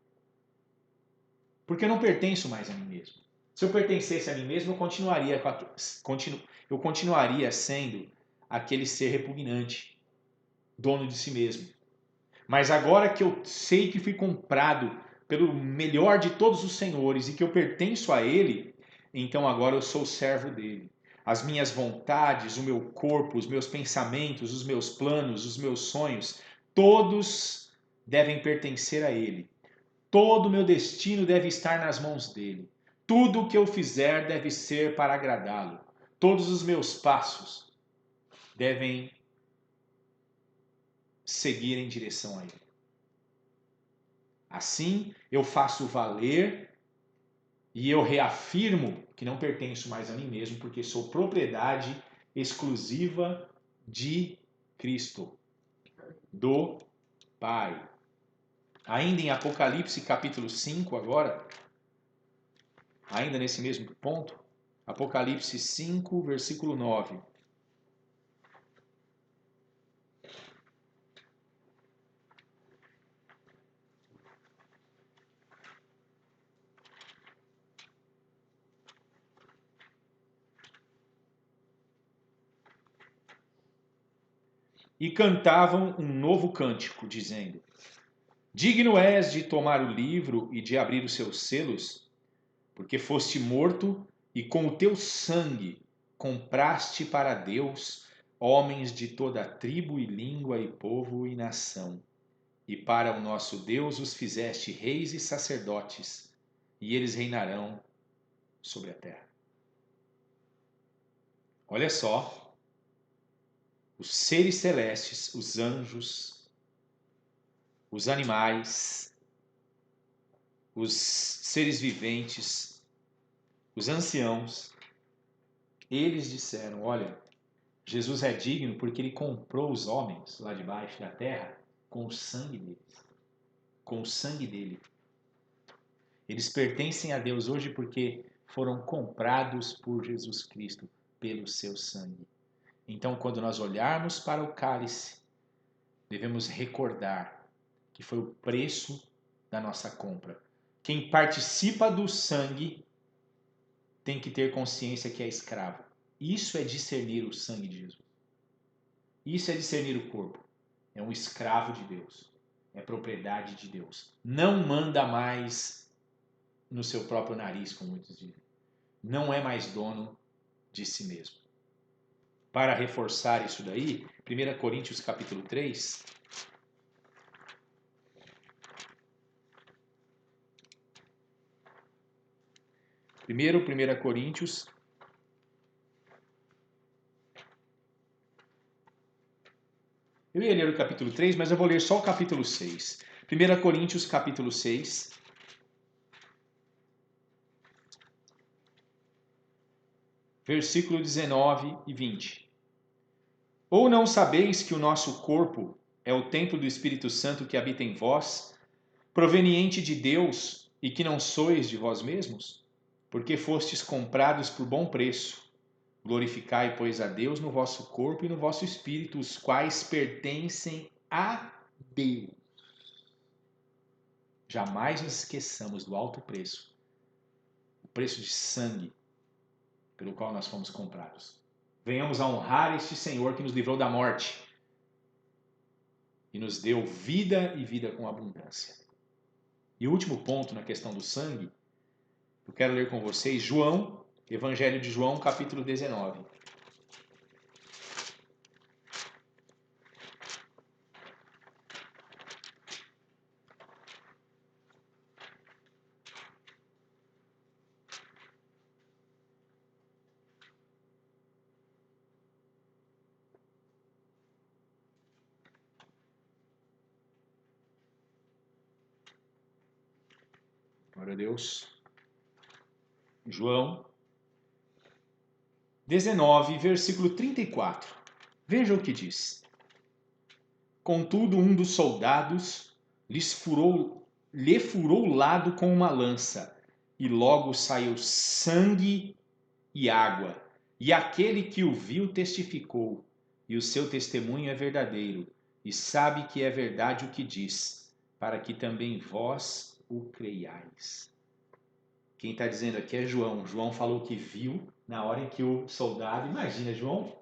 Porque eu não pertenço mais a mim mesmo. Se eu pertencesse a mim mesmo, eu continuaria sendo aquele ser repugnante, dono de si mesmo. Mas agora que eu sei que fui comprado pelo melhor de todos os senhores e que eu pertenço a Ele, então agora eu sou servo dele. As minhas vontades, o meu corpo, os meus pensamentos, os meus planos, os meus sonhos, todos devem pertencer a Ele. Todo o meu destino deve estar nas mãos dele. Tudo o que eu fizer deve ser para agradá-lo. Todos os meus passos devem seguir em direção a ele. Assim, eu faço valer e eu reafirmo que não pertenço mais a mim mesmo, porque sou propriedade exclusiva de Cristo, do Pai. Ainda em Apocalipse capítulo 5 agora, ainda nesse mesmo ponto, Apocalipse 5, versículo 9. E cantavam um novo cântico, dizendo: digno és de tomar o livro e de abrir os seus selos, porque foste morto e com o teu sangue compraste para Deus homens de toda a tribo e língua e povo e nação. E para o nosso Deus os fizeste reis e sacerdotes, e eles reinarão sobre a terra. Olha só, os seres celestes, os anjos, os animais, os seres viventes, os anciãos, eles disseram: olha, Jesus é digno porque ele comprou os homens lá de baixo da terra com o sangue deles, com o sangue dele. Eles pertencem a Deus hoje porque foram comprados por Jesus Cristo pelo seu sangue. Então, quando nós olharmos para o cálice, devemos recordar que foi o preço da nossa compra. Quem participa do sangue tem que ter consciência que é escravo. Isso é discernir o sangue de Jesus. Isso é discernir o corpo. É um escravo de Deus. É propriedade de Deus. Não manda mais no seu próprio nariz, como muitos dizem. Não é mais dono de si mesmo. Para reforçar isso daí, 1 Coríntios capítulo 3. Primeiro, 1 Coríntios. Eu ia ler o capítulo 3, mas eu vou ler só o capítulo 6. 1 Coríntios capítulo 6. Versículo 19 e 20. Ou não sabeis que o nosso corpo é o templo do Espírito Santo que habita em vós, proveniente de Deus, e que não sois de vós mesmos? Porque fostes comprados por bom preço. Glorificai, pois, a Deus no vosso corpo e no vosso espírito, os quais pertencem a Deus. Jamais nos esqueçamos do alto preço, o preço de sangue pelo qual nós fomos comprados. Venhamos a honrar este Senhor que nos livrou da morte e nos deu vida e vida com abundância. E o último ponto na questão do sangue, eu quero ler com vocês João, Evangelho de João, capítulo 19. Glória a Deus. João 19, versículo 34. Veja o que diz. Contudo, um dos soldados lhe furou o lado com uma lança, e logo saiu sangue e água. E aquele que o viu testificou, e o seu testemunho é verdadeiro, e sabe que é verdade o que diz, para que também vós o creiais. Quem está dizendo aqui é João. João falou que viu na hora em que o soldado... Imagina, João.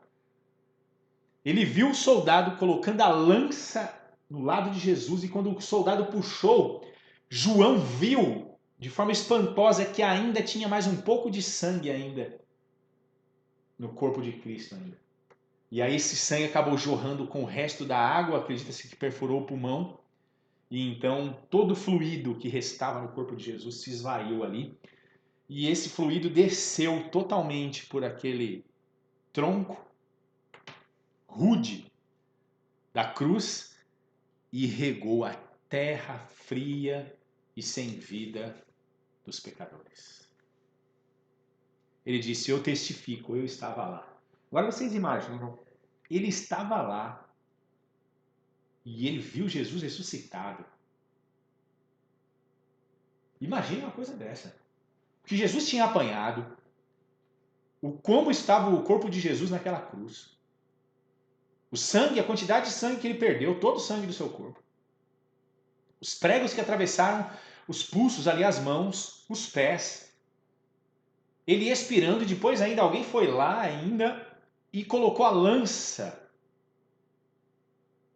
Ele viu o soldado colocando a lança no lado de Jesus e quando o soldado puxou, João viu de forma espantosa que ainda tinha mais um pouco de sangue ainda no corpo de Cristo ainda. E aí esse sangue acabou jorrando com o resto da água, acredita-se que perfurou o pulmão, e então todo o fluido que restava no corpo de Jesus se esvaiu ali. E esse fluido desceu totalmente por aquele tronco rude da cruz e regou a terra fria e sem vida dos pecadores. Ele disse, eu testifico, eu estava lá. Agora vocês imaginam, ele estava lá e ele viu Jesus ressuscitado. Imagina uma coisa dessa. Que Jesus tinha apanhado, como estava o corpo de Jesus naquela cruz. O sangue, a quantidade de sangue que ele perdeu, todo o sangue do seu corpo. Os pregos que atravessaram os pulsos, ali as mãos, os pés. Ele expirando, e depois ainda alguém foi lá ainda e colocou a lança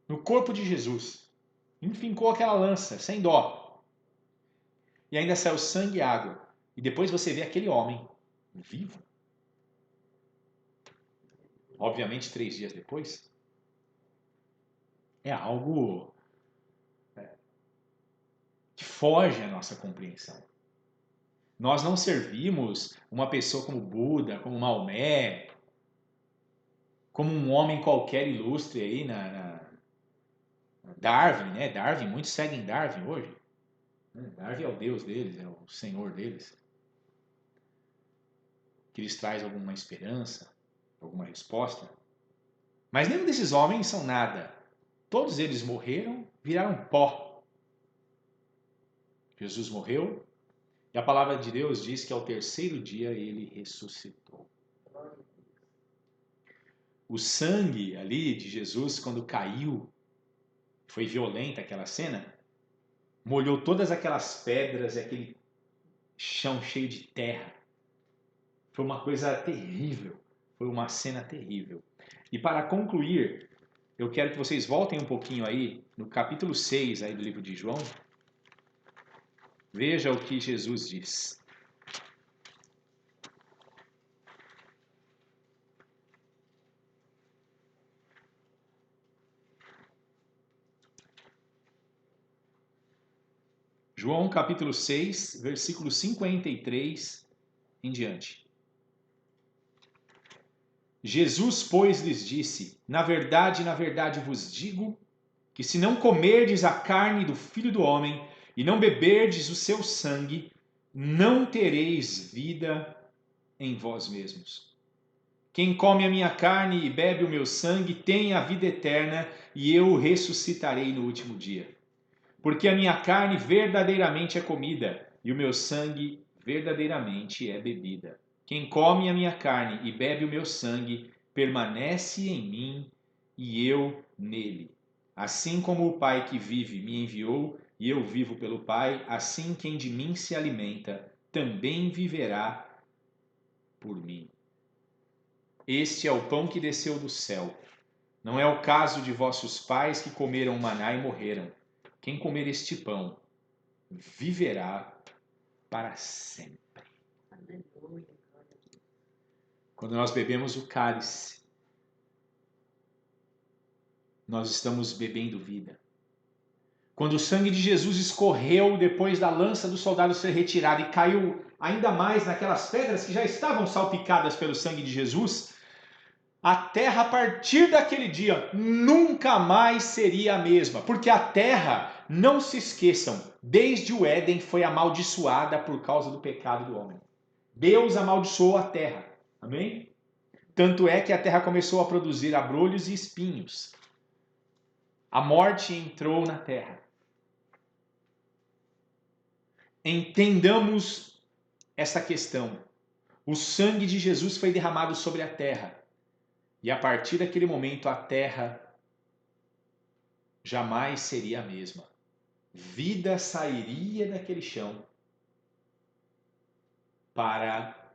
no corpo de Jesus. Enfincou aquela lança, sem dó. E ainda saiu sangue e água. E depois você vê aquele homem vivo. Obviamente 3 dias depois. É algo que foge à nossa compreensão. Nós não servimos uma pessoa como Buda, como Maomé, como um homem qualquer ilustre aí na Darwin, né? Darwin, muitos seguem Darwin hoje. Darwin é o Deus deles, é o Senhor deles. Que lhes traz alguma esperança, alguma resposta. Mas nenhum desses homens são nada. Todos eles morreram, viraram pó. Jesus morreu, e a palavra de Deus diz que ao 3º dia ele ressuscitou. O sangue ali de Jesus, quando caiu, foi violenta aquela cena, molhou todas aquelas pedras e aquele chão cheio de terra. Foi uma coisa terrível, foi uma cena terrível. E para concluir, eu quero que vocês voltem um pouquinho aí no capítulo 6 aí do livro de João. Veja o que Jesus diz. João capítulo 6, versículo 53 em diante. Jesus, pois, lhes disse: na verdade vos digo, que se não comerdes a carne do Filho do Homem e não beberdes o seu sangue, não tereis vida em vós mesmos. Quem come a minha carne e bebe o meu sangue tem a vida eterna, e eu o ressuscitarei no último dia. Porque a minha carne verdadeiramente é comida, e o meu sangue verdadeiramente é bebida. Quem come a minha carne e bebe o meu sangue, permanece em mim e eu nele. Assim como o Pai que vive me enviou, e eu vivo pelo Pai, assim quem de mim se alimenta, também viverá por mim. Este é o pão que desceu do céu. Não é o caso de vossos pais que comeram maná e morreram. Quem comer este pão viverá para sempre. Aleluia. Quando nós bebemos o cálice, nós estamos bebendo vida. Quando o sangue de Jesus escorreu depois da lança do soldado ser retirada e caiu ainda mais naquelas pedras que já estavam salpicadas pelo sangue de Jesus, a terra a partir daquele dia nunca mais seria a mesma, porque a terra, não se esqueçam, desde o Éden foi amaldiçoada por causa do pecado do homem. Deus amaldiçoou a terra, amém? Tanto é que a terra começou a produzir abrolhos e espinhos. A morte entrou na terra. Entendamos essa questão. O sangue de Jesus foi derramado sobre a terra. E a partir daquele momento a terra jamais seria a mesma. Vida sairia daquele chão para,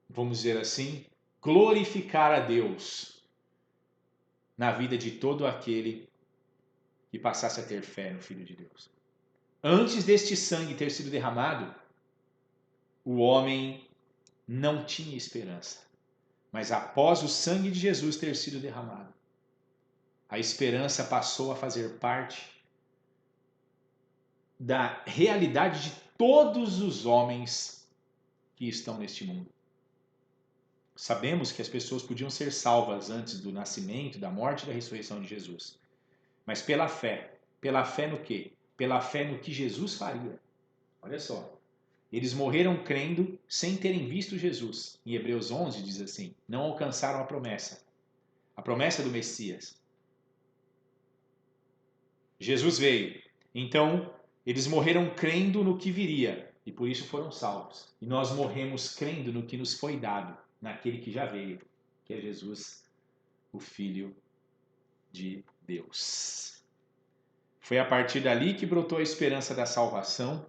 vamos dizer assim, glorificar a Deus na vida de todo aquele que passasse a ter fé no Filho de Deus. Antes deste sangue ter sido derramado, o homem não tinha esperança. Mas após o sangue de Jesus ter sido derramado, a esperança passou a fazer parte da realidade de todos os homens que estão neste mundo. Sabemos que as pessoas podiam ser salvas antes do nascimento, da morte e da ressurreição de Jesus. Mas pela fé no quê? Pela fé no que Jesus faria. Olha só. Eles morreram crendo sem terem visto Jesus. Em Hebreus 11 diz assim: não alcançaram a promessa do Messias. Jesus veio. Então, eles morreram crendo no que viria e por isso foram salvos. E nós morremos crendo no que nos foi dado, naquele que já veio, que é Jesus, o Filho de Deus. Foi a partir dali que brotou a esperança da salvação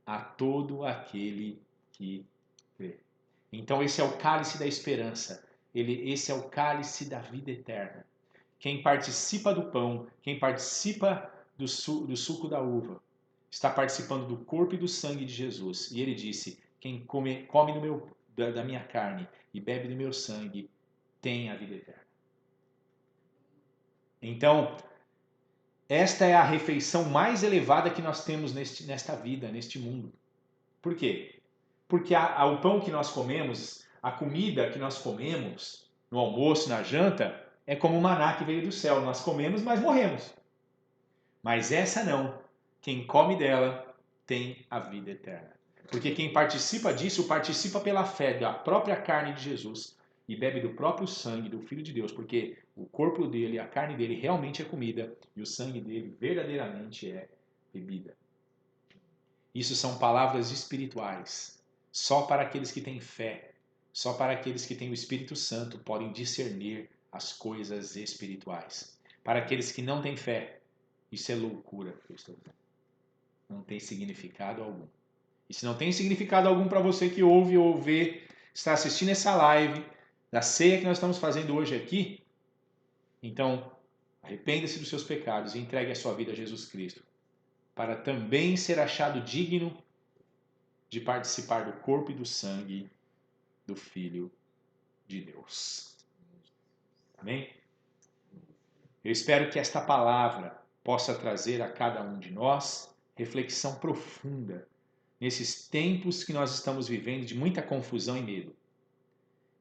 a todo aquele que crê. Então esse é o cálice da esperança. Esse é o cálice da vida eterna. Quem participa do pão, quem participa do suco da uva, está participando do corpo e do sangue de Jesus. E ele disse: quem come da minha carne e bebe do meu sangue tem a vida eterna. Então, esta é a refeição mais elevada que nós temos nesta vida, neste mundo. Por quê? Porque o pão que nós comemos, a comida que nós comemos, no almoço, na janta, é como o maná que veio do céu. Nós comemos, mas morremos. Mas essa não. Quem come dela tem a vida eterna. Porque quem participa disso, participa pela fé da própria carne de Jesus e bebe do próprio sangue do Filho de Deus, porque o corpo dele, a carne dele realmente é comida e o sangue dele verdadeiramente é bebida. Isso são palavras espirituais. Só para aqueles que têm fé, só para aqueles que têm o Espírito Santo podem discernir as coisas espirituais. Para aqueles que não têm fé, Isso é loucura que eu estou dizendo. Não tem significado algum. E se não tem significado algum para você que ouve ou vê, está assistindo essa live da ceia que nós estamos fazendo hoje aqui, então arrependa-se dos seus pecados e entregue a sua vida a Jesus Cristo, para também ser achado digno de participar do corpo e do sangue do Filho de Deus. Amém? Eu espero que esta palavra possa trazer a cada um de nós reflexão profunda nesses tempos que nós estamos vivendo de muita confusão e medo.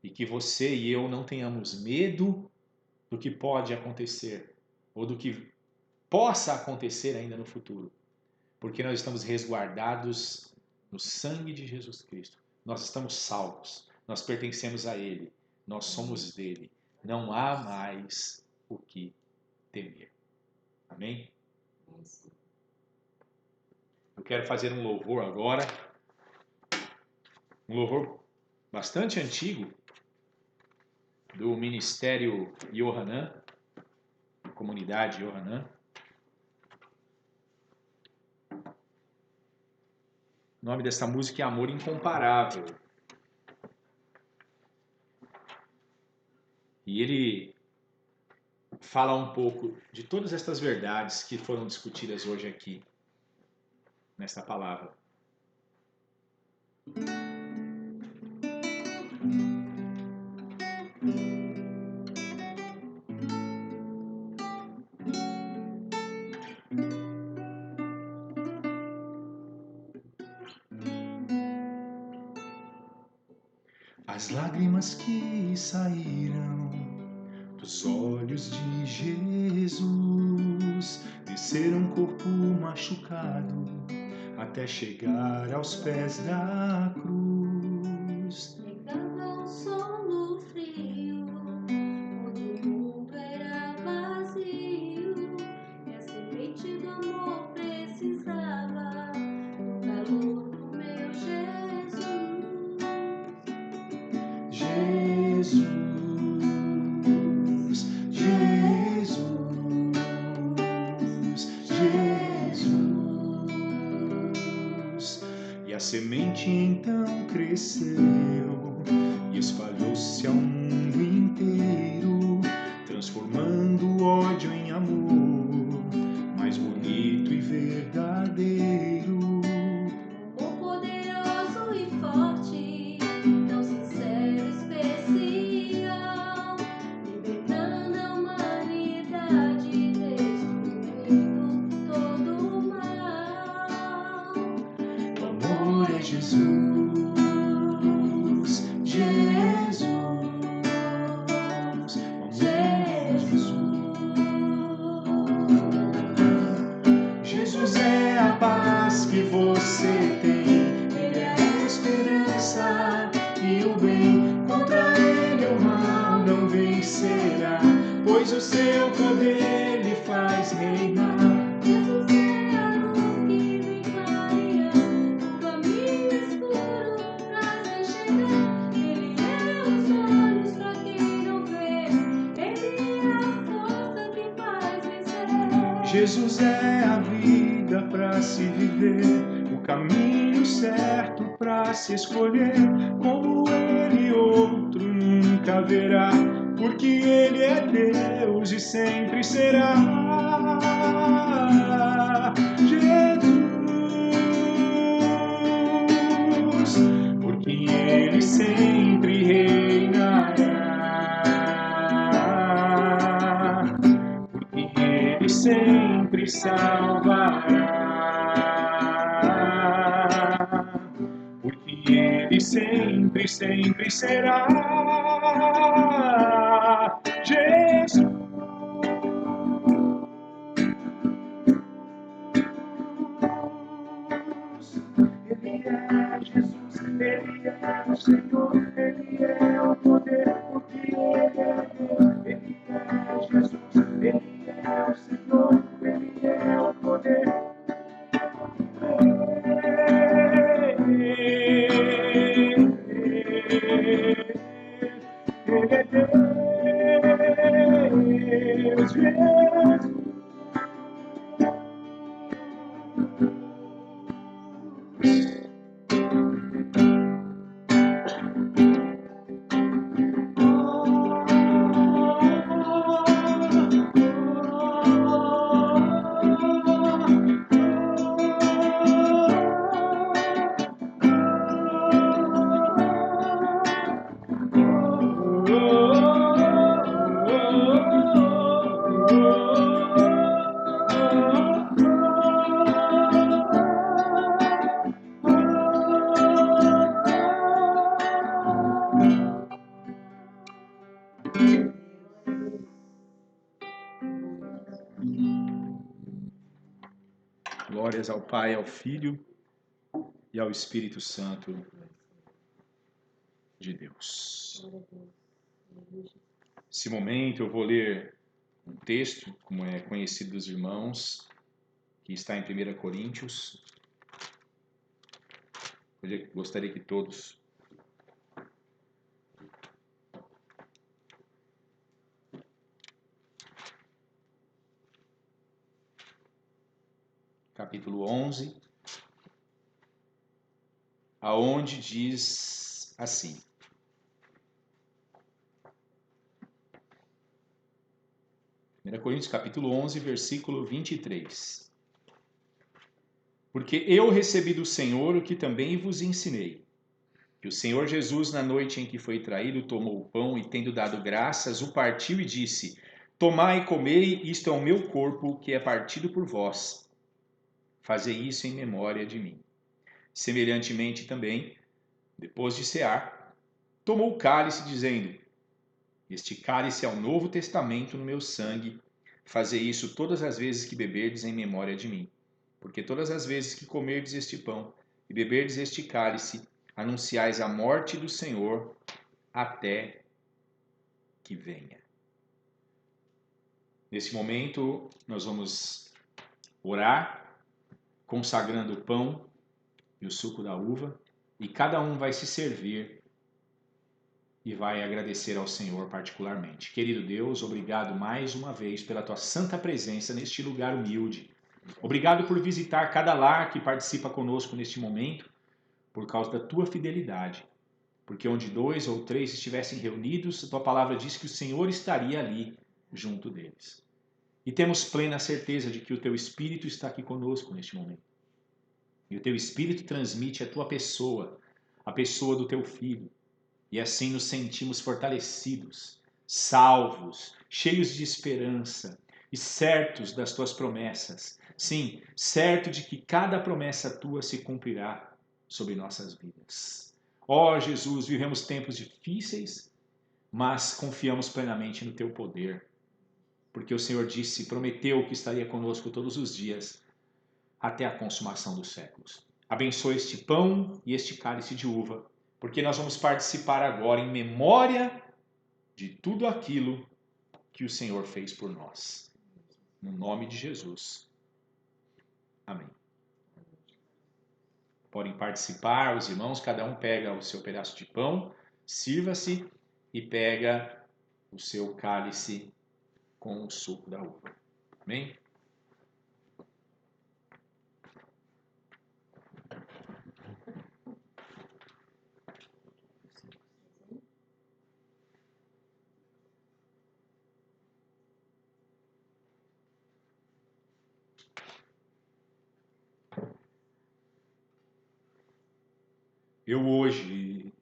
E que você e eu não tenhamos medo do que pode acontecer ou do que possa acontecer ainda no futuro. Porque nós estamos resguardados no sangue de Jesus Cristo. Nós estamos salvos. Nós pertencemos a Ele. Nós somos dele. Não há mais o que temer. Amém? Eu quero fazer um louvor agora. Um louvor bastante antigo do Ministério Yohanan, Comunidade Yohanan. O nome dessa música é Amor Incomparável. E ele fala um pouco de todas estas verdades que foram discutidas hoje aqui, nesta palavra. As lágrimas que saíram dos olhos de Jesus desceram corpo machucado até chegar aos pés da cruz. Negava um sono frio, onde o mundo era vazio, e a semente do amor precisava do calor do meu Jesus. Jesus, Jesus, Jesus. E a semente então cresceu e espalhou-se ao mundo inteiro, transformando o ódio em amor, mais bonito e verdadeiro. Amor poderoso e forte, tão sincero e especial, libertando a humanidade, destruindo todo o mal. O amor é Jesus, Jesus. O amor é Jesus. Jesus é a paz que você tem. Ele é a esperança e o bem. Contra ele o mal não vencerá, pois o seu poder lhe faz reinar. Jesus é a luz que vem clareando o caminho escuro pra se chegar. Ele é os olhos pra quem não vê, ele é a força que faz vencer. Jesus é a vida pra se viver, o caminho certo pra se escolher. Como ele outro nunca haverá, porque ele é Deus e sempre será. Jesus, porque ele sempre reinará, porque ele sempre salvará, porque ele sempre, sempre será. Jesus, ele é Jesus, ele é o Senhor, ele é o poder, porque ele é Deus. Ele é Jesus, ele é o Senhor, ele é o poder. Ele é Deus, Jesus. Glórias ao Pai, ao Filho e ao Espírito Santo de Deus. Nesse momento eu vou ler um texto, como é conhecido dos irmãos, que está em 1 Coríntios. Eu gostaria que todos capítulo 11, aonde diz assim: 1 Coríntios capítulo 11, versículo 23. Porque eu recebi do Senhor o que também vos ensinei, que o Senhor Jesus, na noite em que foi traído, tomou o pão e, tendo dado graças, o partiu e disse: Tomai e comei, isto é o meu corpo, que é partido por vós. Fazei isso em memória de mim. Semelhantemente também, depois de cear, tomou o cálice, dizendo: Este cálice é o novo testamento no meu sangue. Fazei isso todas as vezes que beberdes em memória de mim. Porque todas as vezes que comerdes este pão e beberdes este cálice, anunciais a morte do Senhor até que venha. Nesse momento, nós vamos orar, consagrando o pão e o suco da uva, e cada um vai se servir e vai agradecer ao Senhor particularmente. Querido Deus, obrigado mais uma vez pela tua santa presença neste lugar humilde. Obrigado por visitar cada lar que participa conosco neste momento, por causa da tua fidelidade. Porque onde 2 ou 3 estivessem reunidos, a tua palavra diz que o Senhor estaria ali junto deles. E temos plena certeza de que o teu Espírito está aqui conosco neste momento. E o teu Espírito transmite a tua pessoa, a pessoa do teu Filho. E assim nos sentimos fortalecidos, salvos, cheios de esperança e certos das tuas promessas. Sim, certo de que cada promessa tua se cumprirá sobre nossas vidas. Ó Jesus, vivemos tempos difíceis, mas confiamos plenamente no teu poder. Porque o Senhor disse, prometeu que estaria conosco todos os dias, até a consumação dos séculos. Abençoa este pão e este cálice de uva, porque nós vamos participar agora em memória de tudo aquilo que o Senhor fez por nós. No nome de Jesus. Amém. Podem participar os irmãos, cada um pega o seu pedaço de pão, sirva-se e pega o seu cálice com o suco da uva. Amém? Eu hoje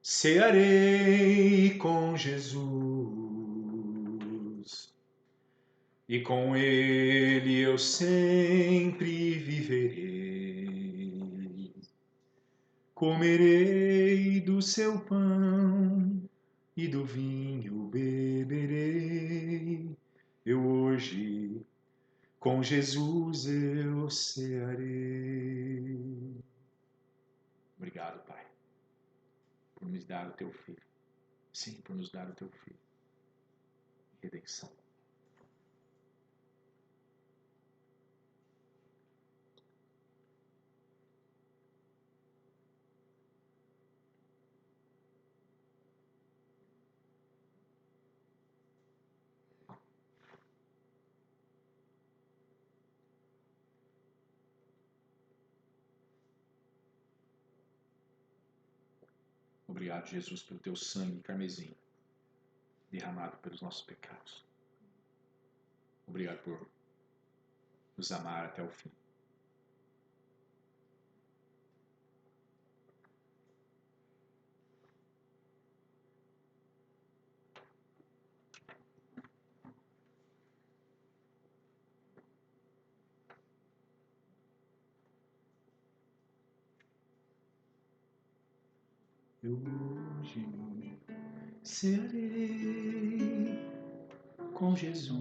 cearei com Jesus, e com ele eu sempre viverei. Comerei do seu pão e do vinho beberei. Eu hoje com Jesus eu cearei. Obrigado, Pai, por nos dar o teu Filho. Sim, por nos dar o teu Filho. Redenção. Obrigado, Jesus, pelo teu sangue carmesim derramado pelos nossos pecados. Obrigado por nos amar até o fim. Eu hoje cearei com Jesus,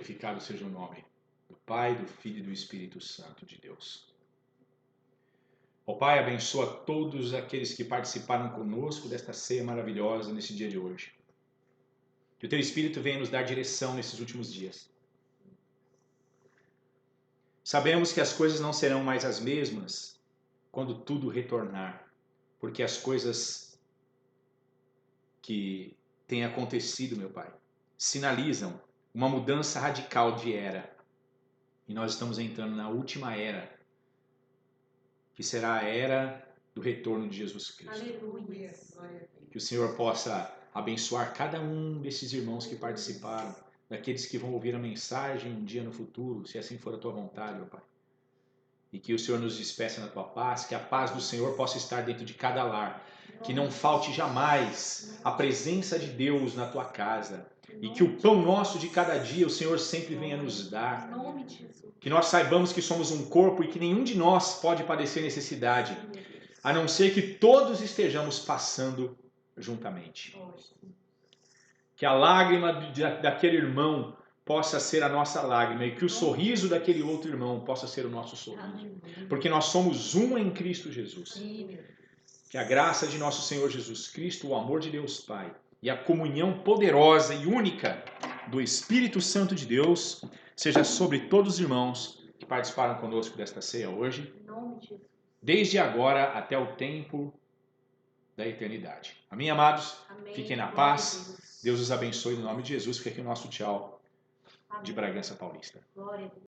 Glorificado seja o nome do Pai, do Filho e do Espírito Santo de Deus. Ó Pai, abençoa todos aqueles que participaram conosco desta ceia maravilhosa nesse dia de hoje. Que o Teu Espírito venha nos dar direção nesses últimos dias. Sabemos que as coisas não serão mais as mesmas quando tudo retornar, porque as coisas que têm acontecido, meu Pai, sinalizam uma mudança radical de era. E nós estamos entrando na última era, que será a era do retorno de Jesus Cristo. Aleluia. Que o Senhor possa abençoar cada um desses irmãos que participaram, daqueles que vão ouvir a mensagem um dia no futuro, se assim for a Tua vontade, meu Pai. E que o Senhor nos despeça na Tua paz, que a paz do Senhor possa estar dentro de cada lar, que não falte jamais a presença de Deus na Tua casa, e que o pão nosso de cada dia o Senhor sempre venha nos dar. Em nome de Jesus. Que nós saibamos que somos um corpo e que nenhum de nós pode padecer necessidade, a não ser que todos estejamos passando juntamente. Que a lágrima daquele irmão possa ser a nossa lágrima e que o sorriso daquele outro irmão possa ser o nosso sorriso. Porque nós somos um em Cristo Jesus. Que a graça de nosso Senhor Jesus Cristo, o amor de Deus Pai e a comunhão poderosa e única do Espírito Santo de Deus seja sobre todos os irmãos que participaram conosco desta ceia hoje, Em nome de Jesus. desde agora até o tempo da eternidade. Amém, amados? Amém. Fiquem na Glória a paz. Deus. Deus os abençoe no nome de Jesus. Fica aqui o nosso tchau de Amém. Bragança Paulista. Glória a Deus.